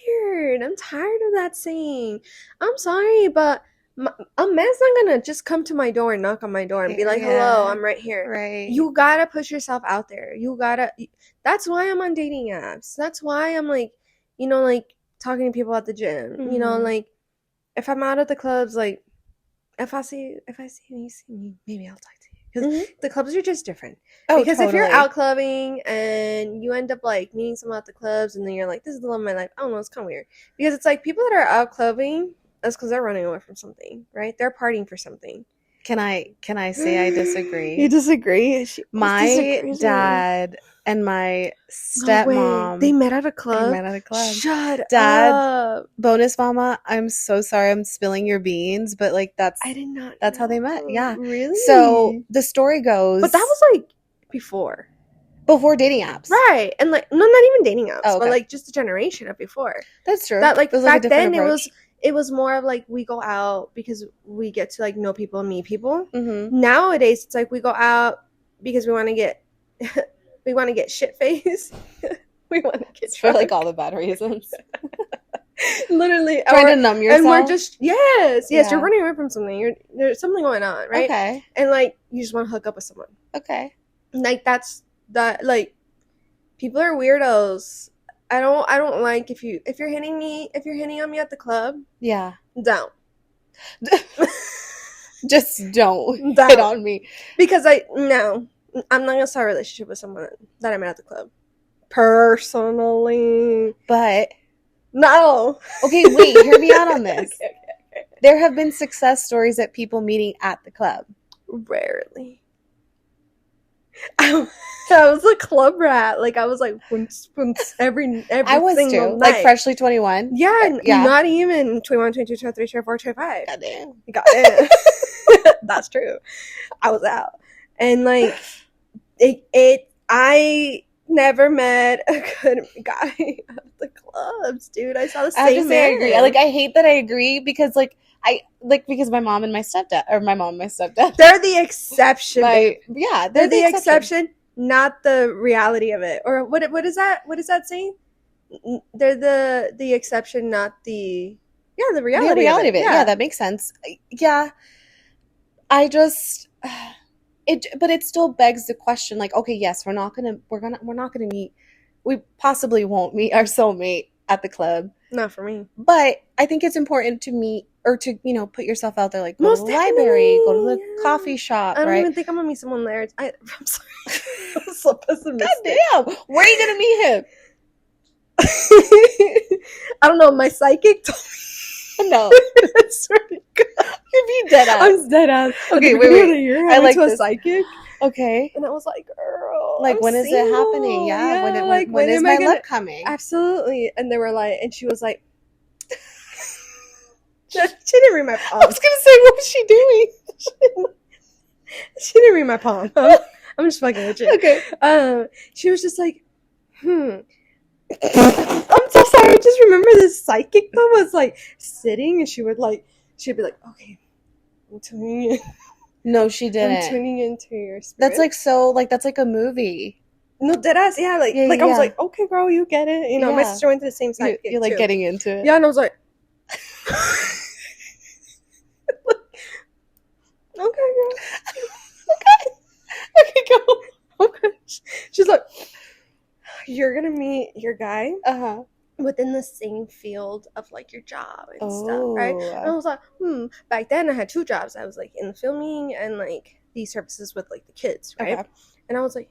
[SPEAKER 1] tired. I'm tired of that saying. I'm sorry, but a man's not gonna just come to my door and knock on my door and be like, hello, I'm right here.
[SPEAKER 2] Right.
[SPEAKER 1] You gotta push yourself out there. That's why I'm on dating apps. That's why I'm like, like talking to people at the gym.
[SPEAKER 2] Mm-hmm.
[SPEAKER 1] Like if I'm out at the clubs, like if I see you see me, maybe I'll talk to you. Because the clubs are just different. Because if you're out clubbing and you end up like meeting someone at the clubs and then you're like, this is the love of my life, I don't know, it's kind of weird. Because it's like people that are out clubbing, that's because they're running away from something, right? They're partying for something.
[SPEAKER 2] Can I say I disagree?
[SPEAKER 1] You disagree?
[SPEAKER 2] My dad and my stepmom,
[SPEAKER 1] they met at a club? Shut up.
[SPEAKER 2] Bonus mama, I'm so sorry I'm spilling your beans, but like
[SPEAKER 1] I did not
[SPEAKER 2] that's how they met. Yeah.
[SPEAKER 1] Really?
[SPEAKER 2] So the story goes,
[SPEAKER 1] but that was like before
[SPEAKER 2] dating apps.
[SPEAKER 1] Right. And like not even dating apps, but like just a generation of before.
[SPEAKER 2] That's true.
[SPEAKER 1] That like back then
[SPEAKER 2] approach.
[SPEAKER 1] it was more of like we go out because we get to like know people and meet people.
[SPEAKER 2] Mm-hmm.
[SPEAKER 1] Nowadays it's like we go out because we want to get shit faced. We want to get
[SPEAKER 2] for like all the bad reasons.
[SPEAKER 1] Literally
[SPEAKER 2] trying to numb yourself.
[SPEAKER 1] And we're just yes, you're running away from something. There's something going on, right?
[SPEAKER 2] Okay.
[SPEAKER 1] And like you just want to hook up with someone.
[SPEAKER 2] Okay.
[SPEAKER 1] Like that like people are weirdos. I don't like if you're hitting on me at the club.
[SPEAKER 2] Yeah.
[SPEAKER 1] Don't.
[SPEAKER 2] Just don't hit on me.
[SPEAKER 1] Because I'm not gonna start a relationship with someone that I met at the club. Personally.
[SPEAKER 2] But
[SPEAKER 1] no.
[SPEAKER 2] Okay, wait, hear me out on this. Okay. There have been success stories of people meeting at the club.
[SPEAKER 1] Rarely. I was a club rat. Like I was like every
[SPEAKER 2] I was
[SPEAKER 1] single
[SPEAKER 2] too.
[SPEAKER 1] night.
[SPEAKER 2] Like freshly 21.
[SPEAKER 1] Yeah, not even 21, 22, 23, 24, 25.
[SPEAKER 2] Goddamn.
[SPEAKER 1] That's true. I was out. And like I never met a good guy at the clubs, dude. I saw the same man.
[SPEAKER 2] I agree. I hate that I agree because because my mom and my stepdad
[SPEAKER 1] they're the exception.
[SPEAKER 2] Yeah,
[SPEAKER 1] they're the exception, not the reality of it. Or what is that saying? They're the exception, not the the reality of it.
[SPEAKER 2] Yeah, that makes sense. Yeah. I just but it still begs the question, like, okay, yes, we're not gonna meet, we possibly won't meet our soulmate at the club,
[SPEAKER 1] Not for me.
[SPEAKER 2] but I think it's important to meet, or to, put yourself out there, like go to the
[SPEAKER 1] Most
[SPEAKER 2] library, go to
[SPEAKER 1] definitely,
[SPEAKER 2] the
[SPEAKER 1] yeah.
[SPEAKER 2] coffee shop,
[SPEAKER 1] I don't
[SPEAKER 2] right?
[SPEAKER 1] even think I'm gonna meet someone there. I'm sorry. I'm so
[SPEAKER 2] God
[SPEAKER 1] pessimistic.
[SPEAKER 2] damn, where are you gonna meet him?
[SPEAKER 1] I don't know. My psychic told
[SPEAKER 2] No,
[SPEAKER 1] me. I swear to God.
[SPEAKER 2] you're being dead ass.
[SPEAKER 1] I'm dead ass.
[SPEAKER 2] Okay,
[SPEAKER 1] At the
[SPEAKER 2] wait,
[SPEAKER 1] beginning of
[SPEAKER 2] wait.
[SPEAKER 1] the year,
[SPEAKER 2] I
[SPEAKER 1] I went
[SPEAKER 2] like
[SPEAKER 1] to a
[SPEAKER 2] this.
[SPEAKER 1] psychic,
[SPEAKER 2] Okay.
[SPEAKER 1] and I was like, "Girl,
[SPEAKER 2] Like,
[SPEAKER 1] I'm
[SPEAKER 2] when is it happening?
[SPEAKER 1] single.
[SPEAKER 2] Yeah.
[SPEAKER 1] Yeah,
[SPEAKER 2] When
[SPEAKER 1] like when
[SPEAKER 2] is
[SPEAKER 1] am
[SPEAKER 2] my
[SPEAKER 1] I gonna?"
[SPEAKER 2] love coming?
[SPEAKER 1] Absolutely. And they were like, and she was like, she didn't read my
[SPEAKER 2] I
[SPEAKER 1] palm.
[SPEAKER 2] was gonna say, what was she doing?
[SPEAKER 1] She didn't read my palm. I'm just fucking with you.
[SPEAKER 2] Okay.
[SPEAKER 1] She was just like, I'm so sorry. I just remember this psychic though was like sitting, and she'd be like, okay, I'm tuning in.
[SPEAKER 2] No, she
[SPEAKER 1] I'm
[SPEAKER 2] didn't.
[SPEAKER 1] tuning into your spirit.
[SPEAKER 2] That's like so, like, that's like a movie.
[SPEAKER 1] No, deadass. Yeah, like
[SPEAKER 2] Yeah,
[SPEAKER 1] I was
[SPEAKER 2] yeah.
[SPEAKER 1] like, okay, girl, you get it. You know, my
[SPEAKER 2] Yeah.
[SPEAKER 1] sister went to the same psychic
[SPEAKER 2] You're like
[SPEAKER 1] too.
[SPEAKER 2] getting into it.
[SPEAKER 1] Yeah, and I was like, okay, girl.
[SPEAKER 2] Okay, go.
[SPEAKER 1] Okay. She's like, you're gonna meet your guy
[SPEAKER 2] Uh-huh.
[SPEAKER 1] within the same field of like your job and stuff, right? And I
[SPEAKER 2] Oh.
[SPEAKER 1] was like, Back then I had two jobs. I was like in filming and like these services with like the kids, right?
[SPEAKER 2] Okay.
[SPEAKER 1] And I was like,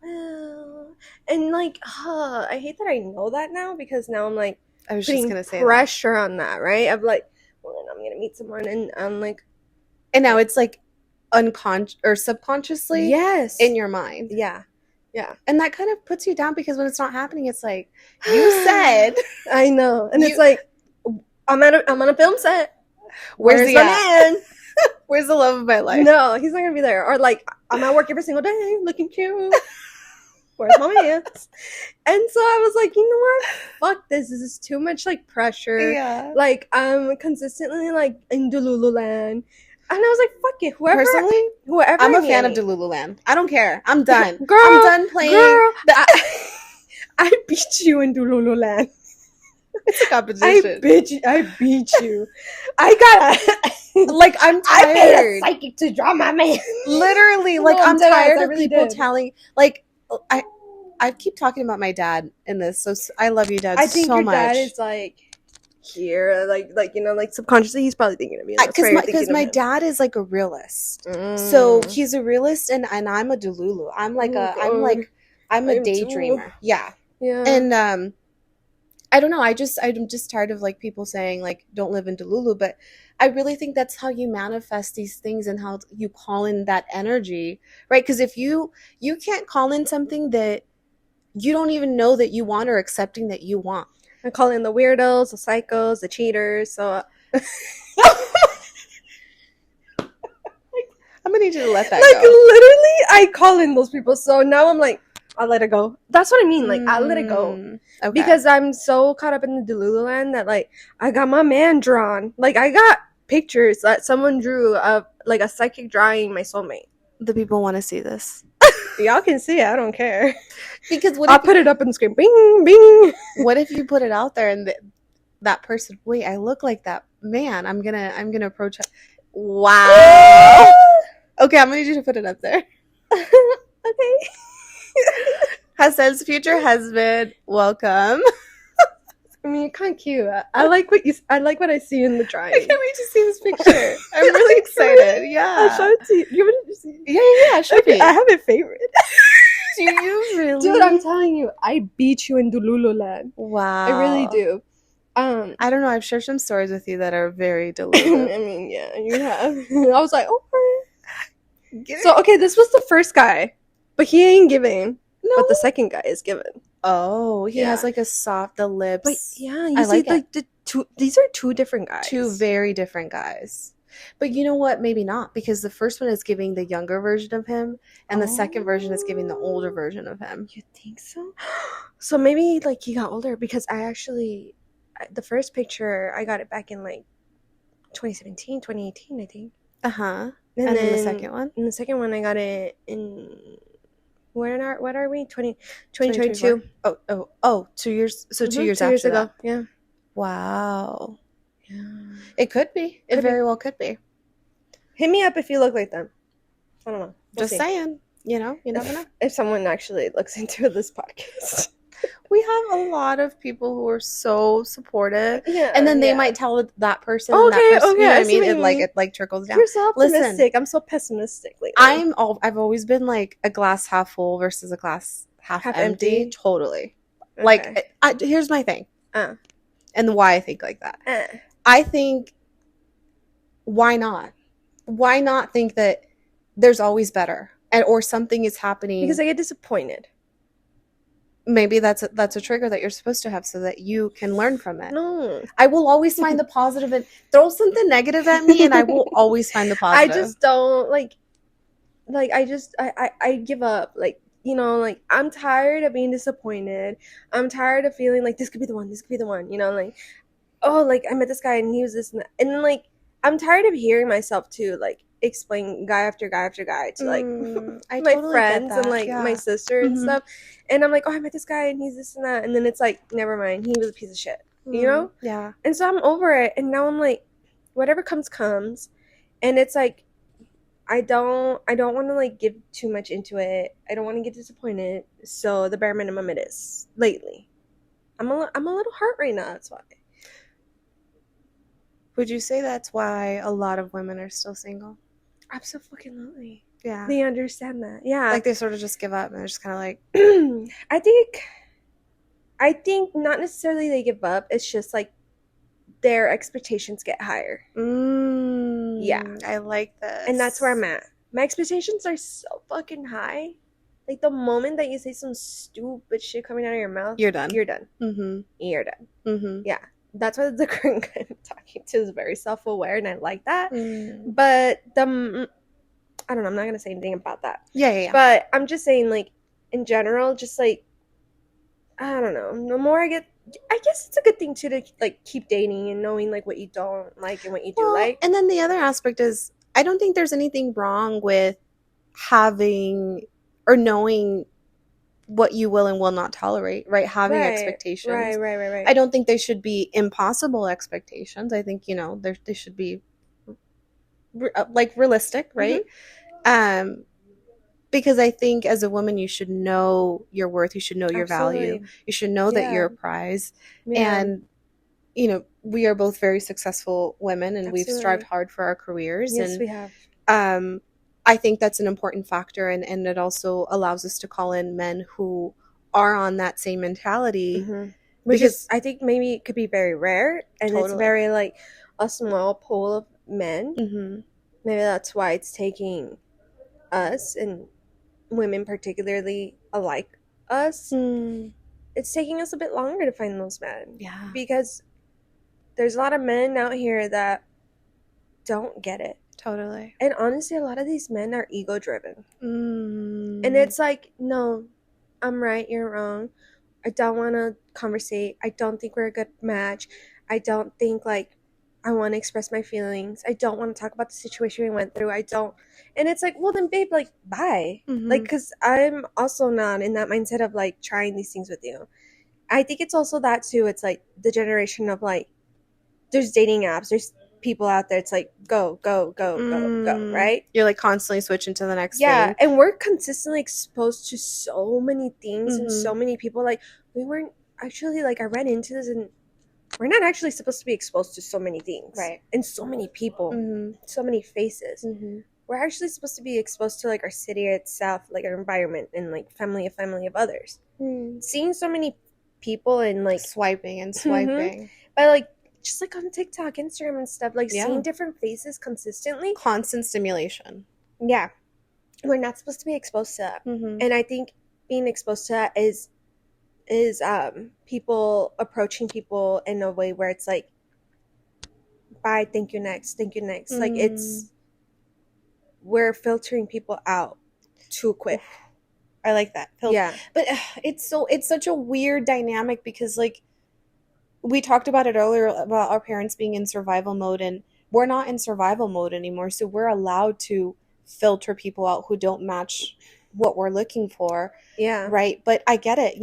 [SPEAKER 1] well, and like, I hate that I know that now, because now I'm like
[SPEAKER 2] I was just
[SPEAKER 1] putting
[SPEAKER 2] gonna say that.
[SPEAKER 1] pressure on that, right? I'm like, well, then I'm gonna meet someone, and I'm like,
[SPEAKER 2] And now it's like unconscious or subconsciously
[SPEAKER 1] yes,
[SPEAKER 2] in your mind.
[SPEAKER 1] yeah.
[SPEAKER 2] And that kind of puts you down, because when it's not happening, it's like, you said.
[SPEAKER 1] I know, and
[SPEAKER 2] You-
[SPEAKER 1] it's like, I'm on a film set.
[SPEAKER 2] Where's
[SPEAKER 1] the
[SPEAKER 2] the
[SPEAKER 1] man?
[SPEAKER 2] Where's the love of my life?
[SPEAKER 1] No, he's not gonna be there. Or like, I'm at work every single day, looking cute. Where's my man? And so I was like, you know what? Fuck this. This is too much like pressure.
[SPEAKER 2] Yeah.
[SPEAKER 1] Like, I'm consistently like in Delululand. And I was like, fuck it.
[SPEAKER 2] Personally,
[SPEAKER 1] whoever
[SPEAKER 2] I'm
[SPEAKER 1] I
[SPEAKER 2] a fan of
[SPEAKER 1] meet.
[SPEAKER 2] Delululand. I don't care. I'm done.
[SPEAKER 1] Girl,
[SPEAKER 2] I'm done playing.
[SPEAKER 1] Girl, I beat you in Delululand.
[SPEAKER 2] It's a competition.
[SPEAKER 1] I beat you. I got
[SPEAKER 2] Like, I'm
[SPEAKER 1] I paid a
[SPEAKER 2] tired.
[SPEAKER 1] psychic to draw my man.
[SPEAKER 2] Literally, like,
[SPEAKER 1] No,
[SPEAKER 2] I'm
[SPEAKER 1] deadass,
[SPEAKER 2] tired
[SPEAKER 1] I
[SPEAKER 2] of
[SPEAKER 1] really
[SPEAKER 2] people
[SPEAKER 1] did.
[SPEAKER 2] telling, like, I keep talking about my dad in this, so I love you, Dad,
[SPEAKER 1] I think
[SPEAKER 2] so
[SPEAKER 1] your
[SPEAKER 2] much.
[SPEAKER 1] dad is like here, like you know, like subconsciously he's probably thinking of you.
[SPEAKER 2] Because my dad is like a realist, so he's a realist, and I'm a Delulu. I'm like I'm a daydreamer.
[SPEAKER 1] Too.
[SPEAKER 2] Yeah. And I don't know. I'm just tired of like people saying like don't live in Delulu, but I really think that's how you manifest these things and how you call in that energy, right? Because if you can't call in something that you don't even know that you want or accepting that you want.
[SPEAKER 1] I call in the weirdos, the psychos, the cheaters. So
[SPEAKER 2] I'm gonna need you to let that
[SPEAKER 1] like
[SPEAKER 2] go.
[SPEAKER 1] literally, I call in those people. So now I'm like, I'll let it go. That's what I mean. Like I'll let it go.
[SPEAKER 2] Okay.
[SPEAKER 1] Because I'm so caught up in the Delululand that like I got my man drawn. Like I got pictures that someone drew of like a psychic drawing my soulmate.
[SPEAKER 2] The people want to see this.
[SPEAKER 1] Y'all can see it. I don't care.
[SPEAKER 2] Because
[SPEAKER 1] I'll put it up on the screen. Bing, bing.
[SPEAKER 2] What if you put it out there and that person? Wait, I look like that man. I'm gonna approach her. Wow. Okay, I'm gonna need you to put it up there.
[SPEAKER 1] Okay.
[SPEAKER 2] Hassan's future husband, welcome.
[SPEAKER 1] I mean, you're kind of cute. I like what I see in the drawing.
[SPEAKER 2] I can't wait to see this picture. I'm really excited. Yeah.
[SPEAKER 1] I'll show it to you. You want to see?
[SPEAKER 2] Yeah. Show me.
[SPEAKER 1] I have a favorite.
[SPEAKER 2] Do you really?
[SPEAKER 1] Dude, I'm telling you, I beat you in Delululand.
[SPEAKER 2] Wow.
[SPEAKER 1] I really do.
[SPEAKER 2] I don't know. I've shared some stories with you that are very delulu.
[SPEAKER 1] I mean, yeah, you have. I was like, okay. So, okay, this was the first guy, but he ain't giving.
[SPEAKER 2] No.
[SPEAKER 1] But the second guy is given.
[SPEAKER 2] Oh, he has like the lips.
[SPEAKER 1] But yeah, you
[SPEAKER 2] I
[SPEAKER 1] see,
[SPEAKER 2] like
[SPEAKER 1] the two. These are two different guys.
[SPEAKER 2] Two very different guys. But you know what? Maybe not, because the first one is giving the younger version of him, and the second version is giving the older version of him.
[SPEAKER 1] You think so? So maybe like he got older, because the first picture I got it back in like 2017, 2018, I think.
[SPEAKER 2] And then the second one.
[SPEAKER 1] And the second one I got it in. What are we? 2022.
[SPEAKER 2] Oh, 2 years. So 2 years
[SPEAKER 1] 2
[SPEAKER 2] after
[SPEAKER 1] years ago.
[SPEAKER 2] that.
[SPEAKER 1] Yeah.
[SPEAKER 2] Wow.
[SPEAKER 1] Yeah.
[SPEAKER 2] It could be. It very well could be.
[SPEAKER 1] Hit me up if you look like them. I don't know. We'll
[SPEAKER 2] Just
[SPEAKER 1] see
[SPEAKER 2] saying, you never know.
[SPEAKER 1] if someone actually looks into this podcast.
[SPEAKER 2] We have a lot of people who are so supportive, and
[SPEAKER 1] Yeah,
[SPEAKER 2] then they
[SPEAKER 1] yeah.
[SPEAKER 2] might tell that person and that
[SPEAKER 1] Okay,
[SPEAKER 2] person, you
[SPEAKER 1] okay,
[SPEAKER 2] know what
[SPEAKER 1] I
[SPEAKER 2] I
[SPEAKER 1] see
[SPEAKER 2] mean?
[SPEAKER 1] what
[SPEAKER 2] It
[SPEAKER 1] you mean.
[SPEAKER 2] like trickles down.
[SPEAKER 1] You're so
[SPEAKER 2] Listen,
[SPEAKER 1] optimistic. I'm so pessimistic lately.
[SPEAKER 2] I've always been like a glass half full versus a glass half
[SPEAKER 1] Half
[SPEAKER 2] empty.
[SPEAKER 1] empty.
[SPEAKER 2] Totally.
[SPEAKER 1] Okay.
[SPEAKER 2] Like, here's my thing,
[SPEAKER 1] Uh,
[SPEAKER 2] and why I think like that.
[SPEAKER 1] uh.
[SPEAKER 2] I think, why not? Why not think that there's always better, and or something is
[SPEAKER 1] Because
[SPEAKER 2] happening?
[SPEAKER 1] I get disappointed.
[SPEAKER 2] Maybe that's a trigger that you're supposed to have so that you can learn from it.
[SPEAKER 1] No.
[SPEAKER 2] I will always find the positive, and throw something negative at me and I will always find the
[SPEAKER 1] I
[SPEAKER 2] positive.
[SPEAKER 1] just don't I give up. Like, like I'm tired of being disappointed. I'm tired of feeling like this could be the one, this could be the one, like, oh, like I met this guy and he was this and that. And then like I'm tired of hearing myself too, like explain guy after guy after guy to like
[SPEAKER 2] I
[SPEAKER 1] my
[SPEAKER 2] totally get
[SPEAKER 1] friends and
[SPEAKER 2] that.
[SPEAKER 1] like my
[SPEAKER 2] Yeah.
[SPEAKER 1] sister and
[SPEAKER 2] Mm-hmm.
[SPEAKER 1] stuff. And I'm like, oh, I met this guy and he's this and that. And then it's like, never mind, he was a piece of shit,
[SPEAKER 2] Yeah.
[SPEAKER 1] And so I'm over it. And now I'm like, whatever comes. And it's like, I don't want to like give too much into it. I don't want to get disappointed. So the bare minimum it is lately. I'm a little hurt right now. That's why.
[SPEAKER 2] Would you say that's why a lot of women are still single?
[SPEAKER 1] Absolutely.
[SPEAKER 2] Yeah.
[SPEAKER 1] They understand that. Yeah.
[SPEAKER 2] Like they sort of just give up and they're just kind of like,
[SPEAKER 1] I think not necessarily they give up. It's just like their expectations get higher. Yeah.
[SPEAKER 2] I like this.
[SPEAKER 1] And that's where I'm at. My expectations are so fucking high. Like the moment that you say some stupid shit coming out of your mouth,
[SPEAKER 2] You're done.
[SPEAKER 1] You're done.
[SPEAKER 2] Mm-hmm.
[SPEAKER 1] You're done.
[SPEAKER 2] Mm-hmm.
[SPEAKER 1] Yeah. That's why the current guy I'm talking to is very self-aware, and I like that. But I don't know. I'm not gonna say anything about that.
[SPEAKER 2] Yeah.
[SPEAKER 1] But I'm just saying, like, in general, just like, I don't know. The more I guess it's a good thing too to like keep dating and knowing like what you don't like and what you do like.
[SPEAKER 2] And then the other aspect is, I don't think there's anything wrong with having or knowing what you will and will not tolerate, right? Having expectations.
[SPEAKER 1] Right.
[SPEAKER 2] I don't think they should be impossible expectations. I think, they should be like realistic, right? Mm-hmm. Because I think as a woman, you should know your worth. You should know your value. You should know that you're a prize. Yeah. And, we are both very successful women, and we've strived hard for our careers.
[SPEAKER 1] Yes,
[SPEAKER 2] and
[SPEAKER 1] we have.
[SPEAKER 2] I think that's an important factor, and it also allows us to call in men who are on that same mentality.
[SPEAKER 1] Mm-hmm. Because I think maybe it could be very rare, and it's very like a small pool of men.
[SPEAKER 2] Mm-hmm.
[SPEAKER 1] Maybe that's why it's taking us and women particularly alike us. It's taking us a bit longer to find those men.
[SPEAKER 2] Yeah. Because
[SPEAKER 1] there's a lot of men out here that don't get it.
[SPEAKER 2] Totally.
[SPEAKER 1] And honestly, a lot of these men are ego driven. And it's like, no, I'm right, you're wrong. I don't want to conversate. I don't think we're a good match. I don't think like I want to express my feelings. I don't want to talk about the situation we went through. I don't. And it's like, well then babe, like bye. Like, because I'm also not in that mindset of like trying these things with you. I think it's also that too. It's like the generation of like, there's dating apps, there's people out there, it's like go, right?
[SPEAKER 2] You're like constantly switching to the next thing.
[SPEAKER 1] Yeah, and we're consistently exposed to so many things and so many people. Like, we weren't actually, like, I read into this, and we're not actually supposed to be exposed to so many things.
[SPEAKER 2] Right.
[SPEAKER 1] And so many people, so many faces. We're actually supposed to be exposed to, like, our city itself, like, our environment, and, like, family of others. Seeing so many people and, like...
[SPEAKER 2] swiping.
[SPEAKER 1] But, like, just like on TikTok, Instagram and stuff, like seeing different faces consistently.
[SPEAKER 2] Constant stimulation.
[SPEAKER 1] Yeah. We're not supposed to be exposed to that. And I think being exposed to that is people approaching people in a way where it's like, bye, thank you next. Like we're filtering people out too quick.
[SPEAKER 2] I like that.
[SPEAKER 1] Yeah.
[SPEAKER 2] But it's such a weird dynamic because like, we talked about it earlier about our parents being in survival mode, and we're not in survival mode anymore. So we're allowed to filter people out who don't match what we're looking for.
[SPEAKER 1] Yeah.
[SPEAKER 2] Right. But I get it.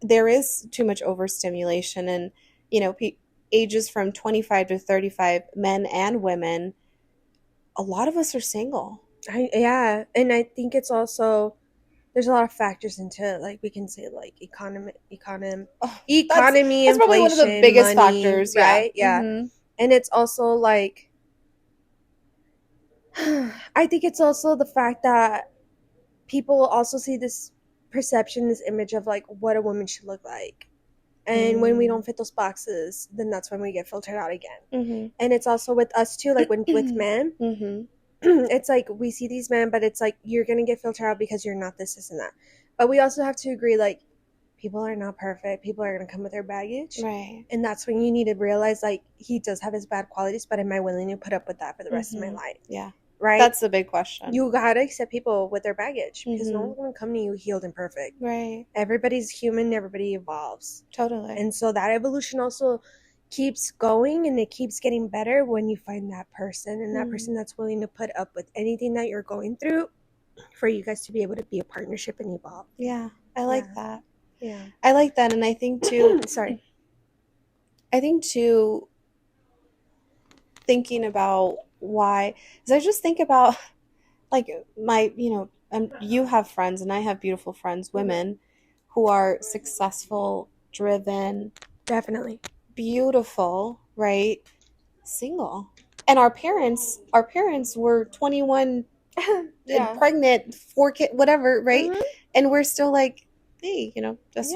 [SPEAKER 2] There is too much overstimulation, and, ages from 25 to 35, men and women, a lot of us are single.
[SPEAKER 1] Yeah, and I think it's also there's a lot of factors into it. Like we can say like
[SPEAKER 2] Oh,
[SPEAKER 1] economy,
[SPEAKER 2] that's probably one of the
[SPEAKER 1] inflation,
[SPEAKER 2] biggest
[SPEAKER 1] money,
[SPEAKER 2] factors. Yeah.
[SPEAKER 1] right? Yeah. And it's also like I think it's also the fact that people also see this perception, this image of like what a woman should look like. And when we don't fit those boxes, then that's when we get filtered out again.
[SPEAKER 2] Mm-hmm.
[SPEAKER 1] And it's also with us too, like when with men,
[SPEAKER 2] Mm-hmm.
[SPEAKER 1] it's like we see these men, but it's like you're gonna get filtered out because you're not this, and that. But we also have to agree, like people are not perfect. People are gonna come with their baggage,
[SPEAKER 2] Right.
[SPEAKER 1] and that's when you need to realize, like he does have his bad qualities, but am I willing to put up with that for the rest of my life?
[SPEAKER 2] Yeah.
[SPEAKER 1] Right?
[SPEAKER 2] That's the big question.
[SPEAKER 1] You gotta accept people with their baggage because no
[SPEAKER 2] Mm-hmm.
[SPEAKER 1] one's gonna come to you healed and perfect.
[SPEAKER 2] Right.
[SPEAKER 1] Everybody's human. Everybody evolves.
[SPEAKER 2] Totally.
[SPEAKER 1] And so that evolution also keeps going and it keeps getting better when you find that person and that person that's willing to put up with anything that you're going through for you guys to be able to be a partnership and evolve.
[SPEAKER 2] Yeah, I like that.
[SPEAKER 1] Yeah.
[SPEAKER 2] I like that. And I think too,
[SPEAKER 1] sorry.
[SPEAKER 2] I think too, thinking about why, because I just think about like my, and you have friends and I have beautiful friends, women who are successful, driven,
[SPEAKER 1] Definitely.
[SPEAKER 2] beautiful, right? Single. And our parents were 21 and pregnant, 4 kids, whatever, right? And we're still like, hey, just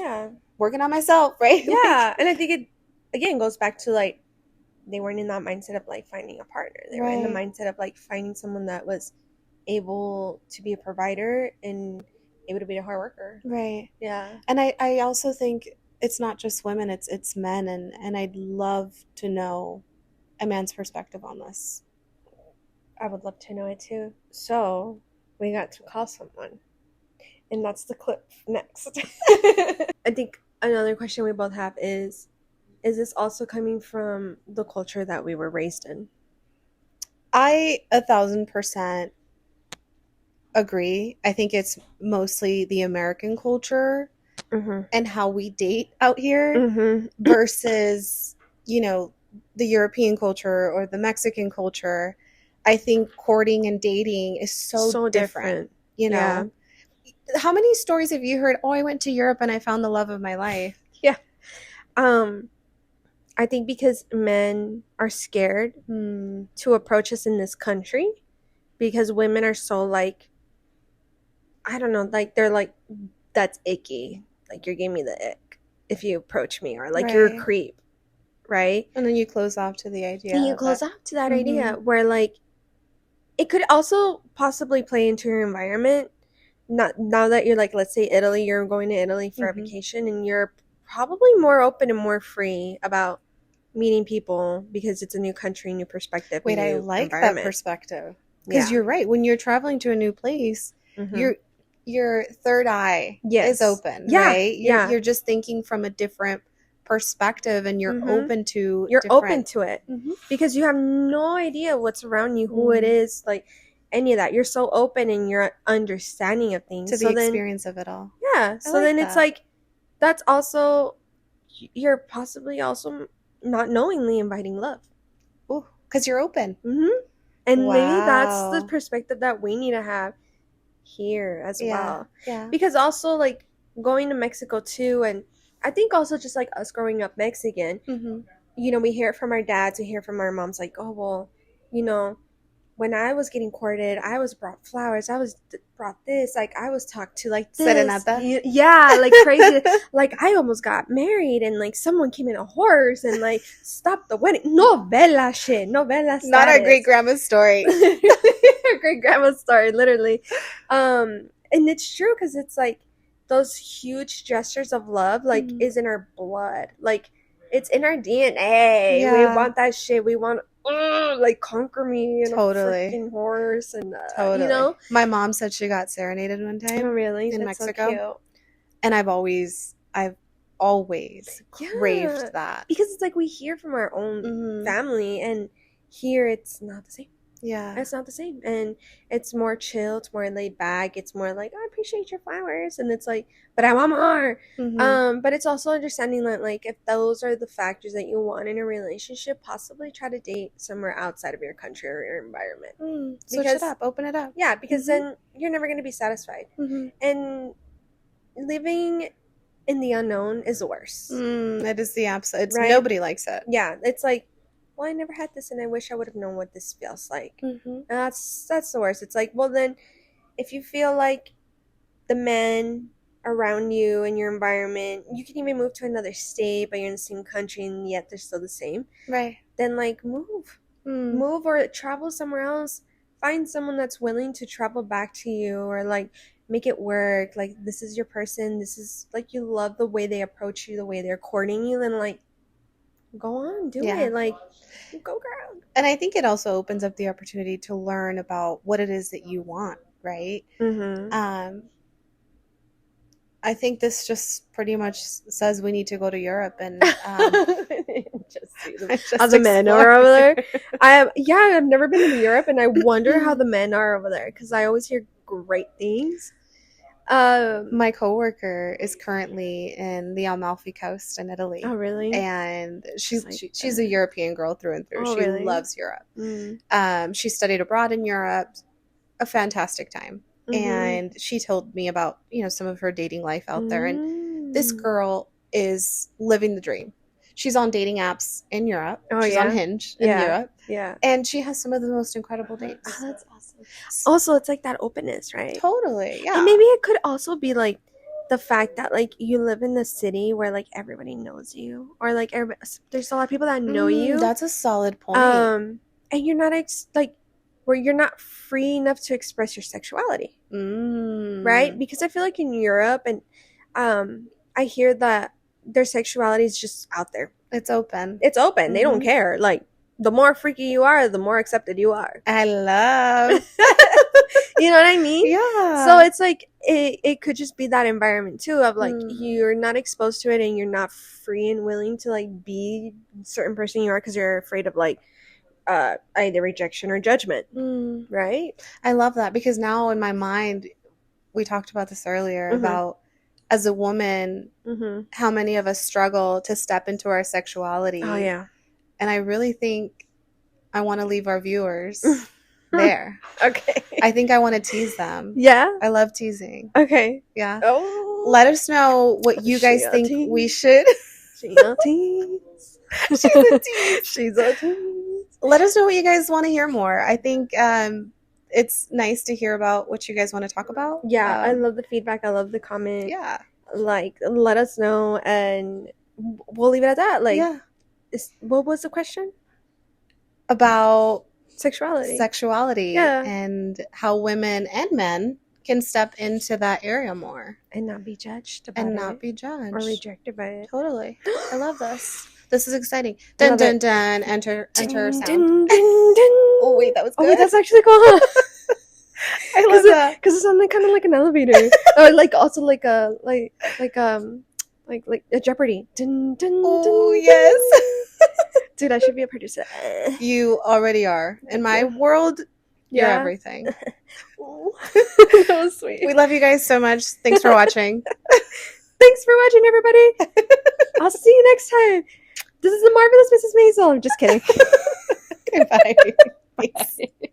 [SPEAKER 2] working on myself, right?
[SPEAKER 1] Yeah. And I think it again goes back to like they weren't in that mindset of like finding a partner. They were in the mindset of like finding someone that was able to be a provider and able to be a hard worker.
[SPEAKER 2] Right.
[SPEAKER 1] Yeah.
[SPEAKER 2] And I also think it's not just women, it's men, and I'd love to know a man's perspective on this.
[SPEAKER 1] I would love to know it too. So we got to call someone. And that's the clip next. I think another question we both have is this also coming from the culture that we were raised in?
[SPEAKER 2] I 1,000% agree. I think it's mostly the American culture and how we date out here versus, the European culture or the Mexican culture. I think courting and dating is so different.
[SPEAKER 1] Yeah.
[SPEAKER 2] How many stories have you heard? Oh, I went to Europe and I found the love of my life.
[SPEAKER 1] Yeah. I think because men are scared to approach us in this country because women are so like, I don't know, like they're like, that's icky. Like you're giving me the ick if you approach me, or like you're a creep, right?
[SPEAKER 2] And then you close off to the idea.
[SPEAKER 1] And you close off to that idea where like it could also possibly play into your environment. Not now that you're like, let's say Italy, you're going to Italy for a vacation and you're probably more open and more free about meeting people because it's a new country, new perspective.
[SPEAKER 2] Wait, I like that perspective. Because you're right. When you're traveling to a new place, your third eye is open, right? You're just thinking from a different perspective and you're open to
[SPEAKER 1] it because you have no idea what's around you, who it is, like any of that. You're so open and you're understanding of things
[SPEAKER 2] to the experience of it all.
[SPEAKER 1] Yeah. So then it's like that's also you're possibly also not knowingly inviting love.
[SPEAKER 2] Oh, because you're open.
[SPEAKER 1] And maybe that's the perspective that we need to have here as well.
[SPEAKER 2] Yeah.
[SPEAKER 1] Because also like going to Mexico too, and I think also just like us growing up Mexican, we hear it from our dads, we hear it from our moms, like, oh well, when I was getting courted, I was brought flowers. I was brought this. Like, I was talked to like this.
[SPEAKER 2] Serenata?
[SPEAKER 1] Yeah, like crazy. Like, I almost got married and like someone came in a horse and like stopped the wedding. Novella shit. Novella status.
[SPEAKER 2] Not our great grandma's story.
[SPEAKER 1] Our great grandma's story, literally. And it's true because it's like those huge gestures of love, like, is in our blood. Like, it's in our DNA. Yeah. We want that shit. We want like conquer me in a freaking horse and
[SPEAKER 2] My mom said she got serenaded one time.
[SPEAKER 1] Oh really?
[SPEAKER 2] In
[SPEAKER 1] That's
[SPEAKER 2] Mexico.
[SPEAKER 1] So cute.
[SPEAKER 2] And I've always craved that
[SPEAKER 1] because it's like we hear from our own family, and here it's not the same.
[SPEAKER 2] Yeah.
[SPEAKER 1] It's not the same. And it's more chill, it's more laid back. It's more like, I appreciate your flowers. And it's like, but I want more.
[SPEAKER 2] Mm-hmm.
[SPEAKER 1] But it's also understanding that, like, if those are the factors that you want in a relationship, possibly try to date somewhere outside of your country or your environment.
[SPEAKER 2] Switch it
[SPEAKER 1] Because,
[SPEAKER 2] up, open it up.
[SPEAKER 1] yeah, because then you're never going to be satisfied.
[SPEAKER 2] Mm-hmm.
[SPEAKER 1] And living in the unknown is the worst.
[SPEAKER 2] It is the absolute. It's
[SPEAKER 1] Right?
[SPEAKER 2] nobody likes it.
[SPEAKER 1] Yeah, it's like, well, I never had this, and I wish I would have known what this feels like.
[SPEAKER 2] Mm-hmm.
[SPEAKER 1] And that's the worst. It's like, well, then, if you feel like the men around you and your environment, you can even move to another state, but you're in the same country, and yet they're still the same.
[SPEAKER 2] Right.
[SPEAKER 1] Then, like, move or travel somewhere else. Find someone that's willing to travel back to you, or like make it work. Like, this is your person. This is like, you love the way they approach you, the way they're courting you. Then, like, go on, do it. Like, go girl.
[SPEAKER 2] And I think it also opens up the opportunity to learn about what it is that you want, right? I think this just pretty much says we need to go to Europe and
[SPEAKER 1] just see how the men are over there. I've never been to Europe, and I wonder how the men are over there, because I always hear great things.
[SPEAKER 2] My coworker is currently in the Amalfi Coast in Italy.
[SPEAKER 1] Oh, really?
[SPEAKER 2] And she's a European girl through and through.
[SPEAKER 1] Oh,
[SPEAKER 2] she
[SPEAKER 1] really?
[SPEAKER 2] loves Europe. She studied abroad in Europe. A fantastic time. And she told me about, some of her dating life out there. And this girl is living the dream. She's on dating apps in Europe. She's on Hinge in Europe.
[SPEAKER 1] Yeah.
[SPEAKER 2] And she has some of the most incredible dates.
[SPEAKER 1] Oh, that's awesome. Also, it's like that openness, right?
[SPEAKER 2] Totally, yeah.
[SPEAKER 1] And maybe it could also be like the fact that, like, you live in the city where, like, everybody knows you, or like there's a lot of people that know you.
[SPEAKER 2] That's a solid point.
[SPEAKER 1] And you're not where you're not free enough to express your sexuality, right? Because I feel like in Europe, and I hear that their sexuality is just out there.
[SPEAKER 2] It's open.
[SPEAKER 1] They don't care. Like, the more freaky you are, the more accepted you are.
[SPEAKER 2] I love
[SPEAKER 1] you know what I mean?
[SPEAKER 2] Yeah.
[SPEAKER 1] So it's like it could just be that environment too, of like you're not exposed to it, and you're not free and willing to, like, be a certain person you are, because you're afraid of, like, either rejection or judgment. Right?
[SPEAKER 2] I love that, because now in my mind, we talked about this earlier about, as a woman, how many of us struggle to step into our sexuality.
[SPEAKER 1] Oh, yeah.
[SPEAKER 2] And I really think I want to leave our viewers there.
[SPEAKER 1] Okay.
[SPEAKER 2] I think I want to tease them.
[SPEAKER 1] Yeah?
[SPEAKER 2] I love teasing.
[SPEAKER 1] Okay.
[SPEAKER 2] Yeah.
[SPEAKER 1] Oh.
[SPEAKER 2] Let us know what you guys think we should.
[SPEAKER 1] She's a tease.
[SPEAKER 2] She's a tease.
[SPEAKER 1] She's a tease.
[SPEAKER 2] Let us know what you guys want to hear more. I think it's nice to hear about what you guys want to talk about.
[SPEAKER 1] Yeah, I love the feedback. I love the comment.
[SPEAKER 2] Yeah.
[SPEAKER 1] Like, let us know, and we'll leave it at that. Like, what was the question?
[SPEAKER 2] About
[SPEAKER 1] sexuality.
[SPEAKER 2] Yeah. And how women and men can step into that area more.
[SPEAKER 1] And not be judged about it.
[SPEAKER 2] And not be judged.
[SPEAKER 1] Or rejected by it.
[SPEAKER 2] Totally. I love this. This is exciting. Dun, dun, dun. Enter sound.
[SPEAKER 1] Dun, dun, dun.
[SPEAKER 2] Oh, wait, that was good.
[SPEAKER 1] Oh, wait, that's actually cool.
[SPEAKER 2] I love that.
[SPEAKER 1] Because it sounded kind of like an elevator. Or, like, also like a, like a Jeopardy. Dun, dun,
[SPEAKER 2] oh,
[SPEAKER 1] dun,
[SPEAKER 2] yes.
[SPEAKER 1] Dude, I should be a producer.
[SPEAKER 2] You already are. In my world, you're everything.
[SPEAKER 1] That was sweet.
[SPEAKER 2] We love you guys so much. Thanks for watching.
[SPEAKER 1] Thanks for watching, everybody. I'll see you next time. This is the Marvelous Mrs. Maisel. I'm just kidding.
[SPEAKER 2] Okay, bye. Bye.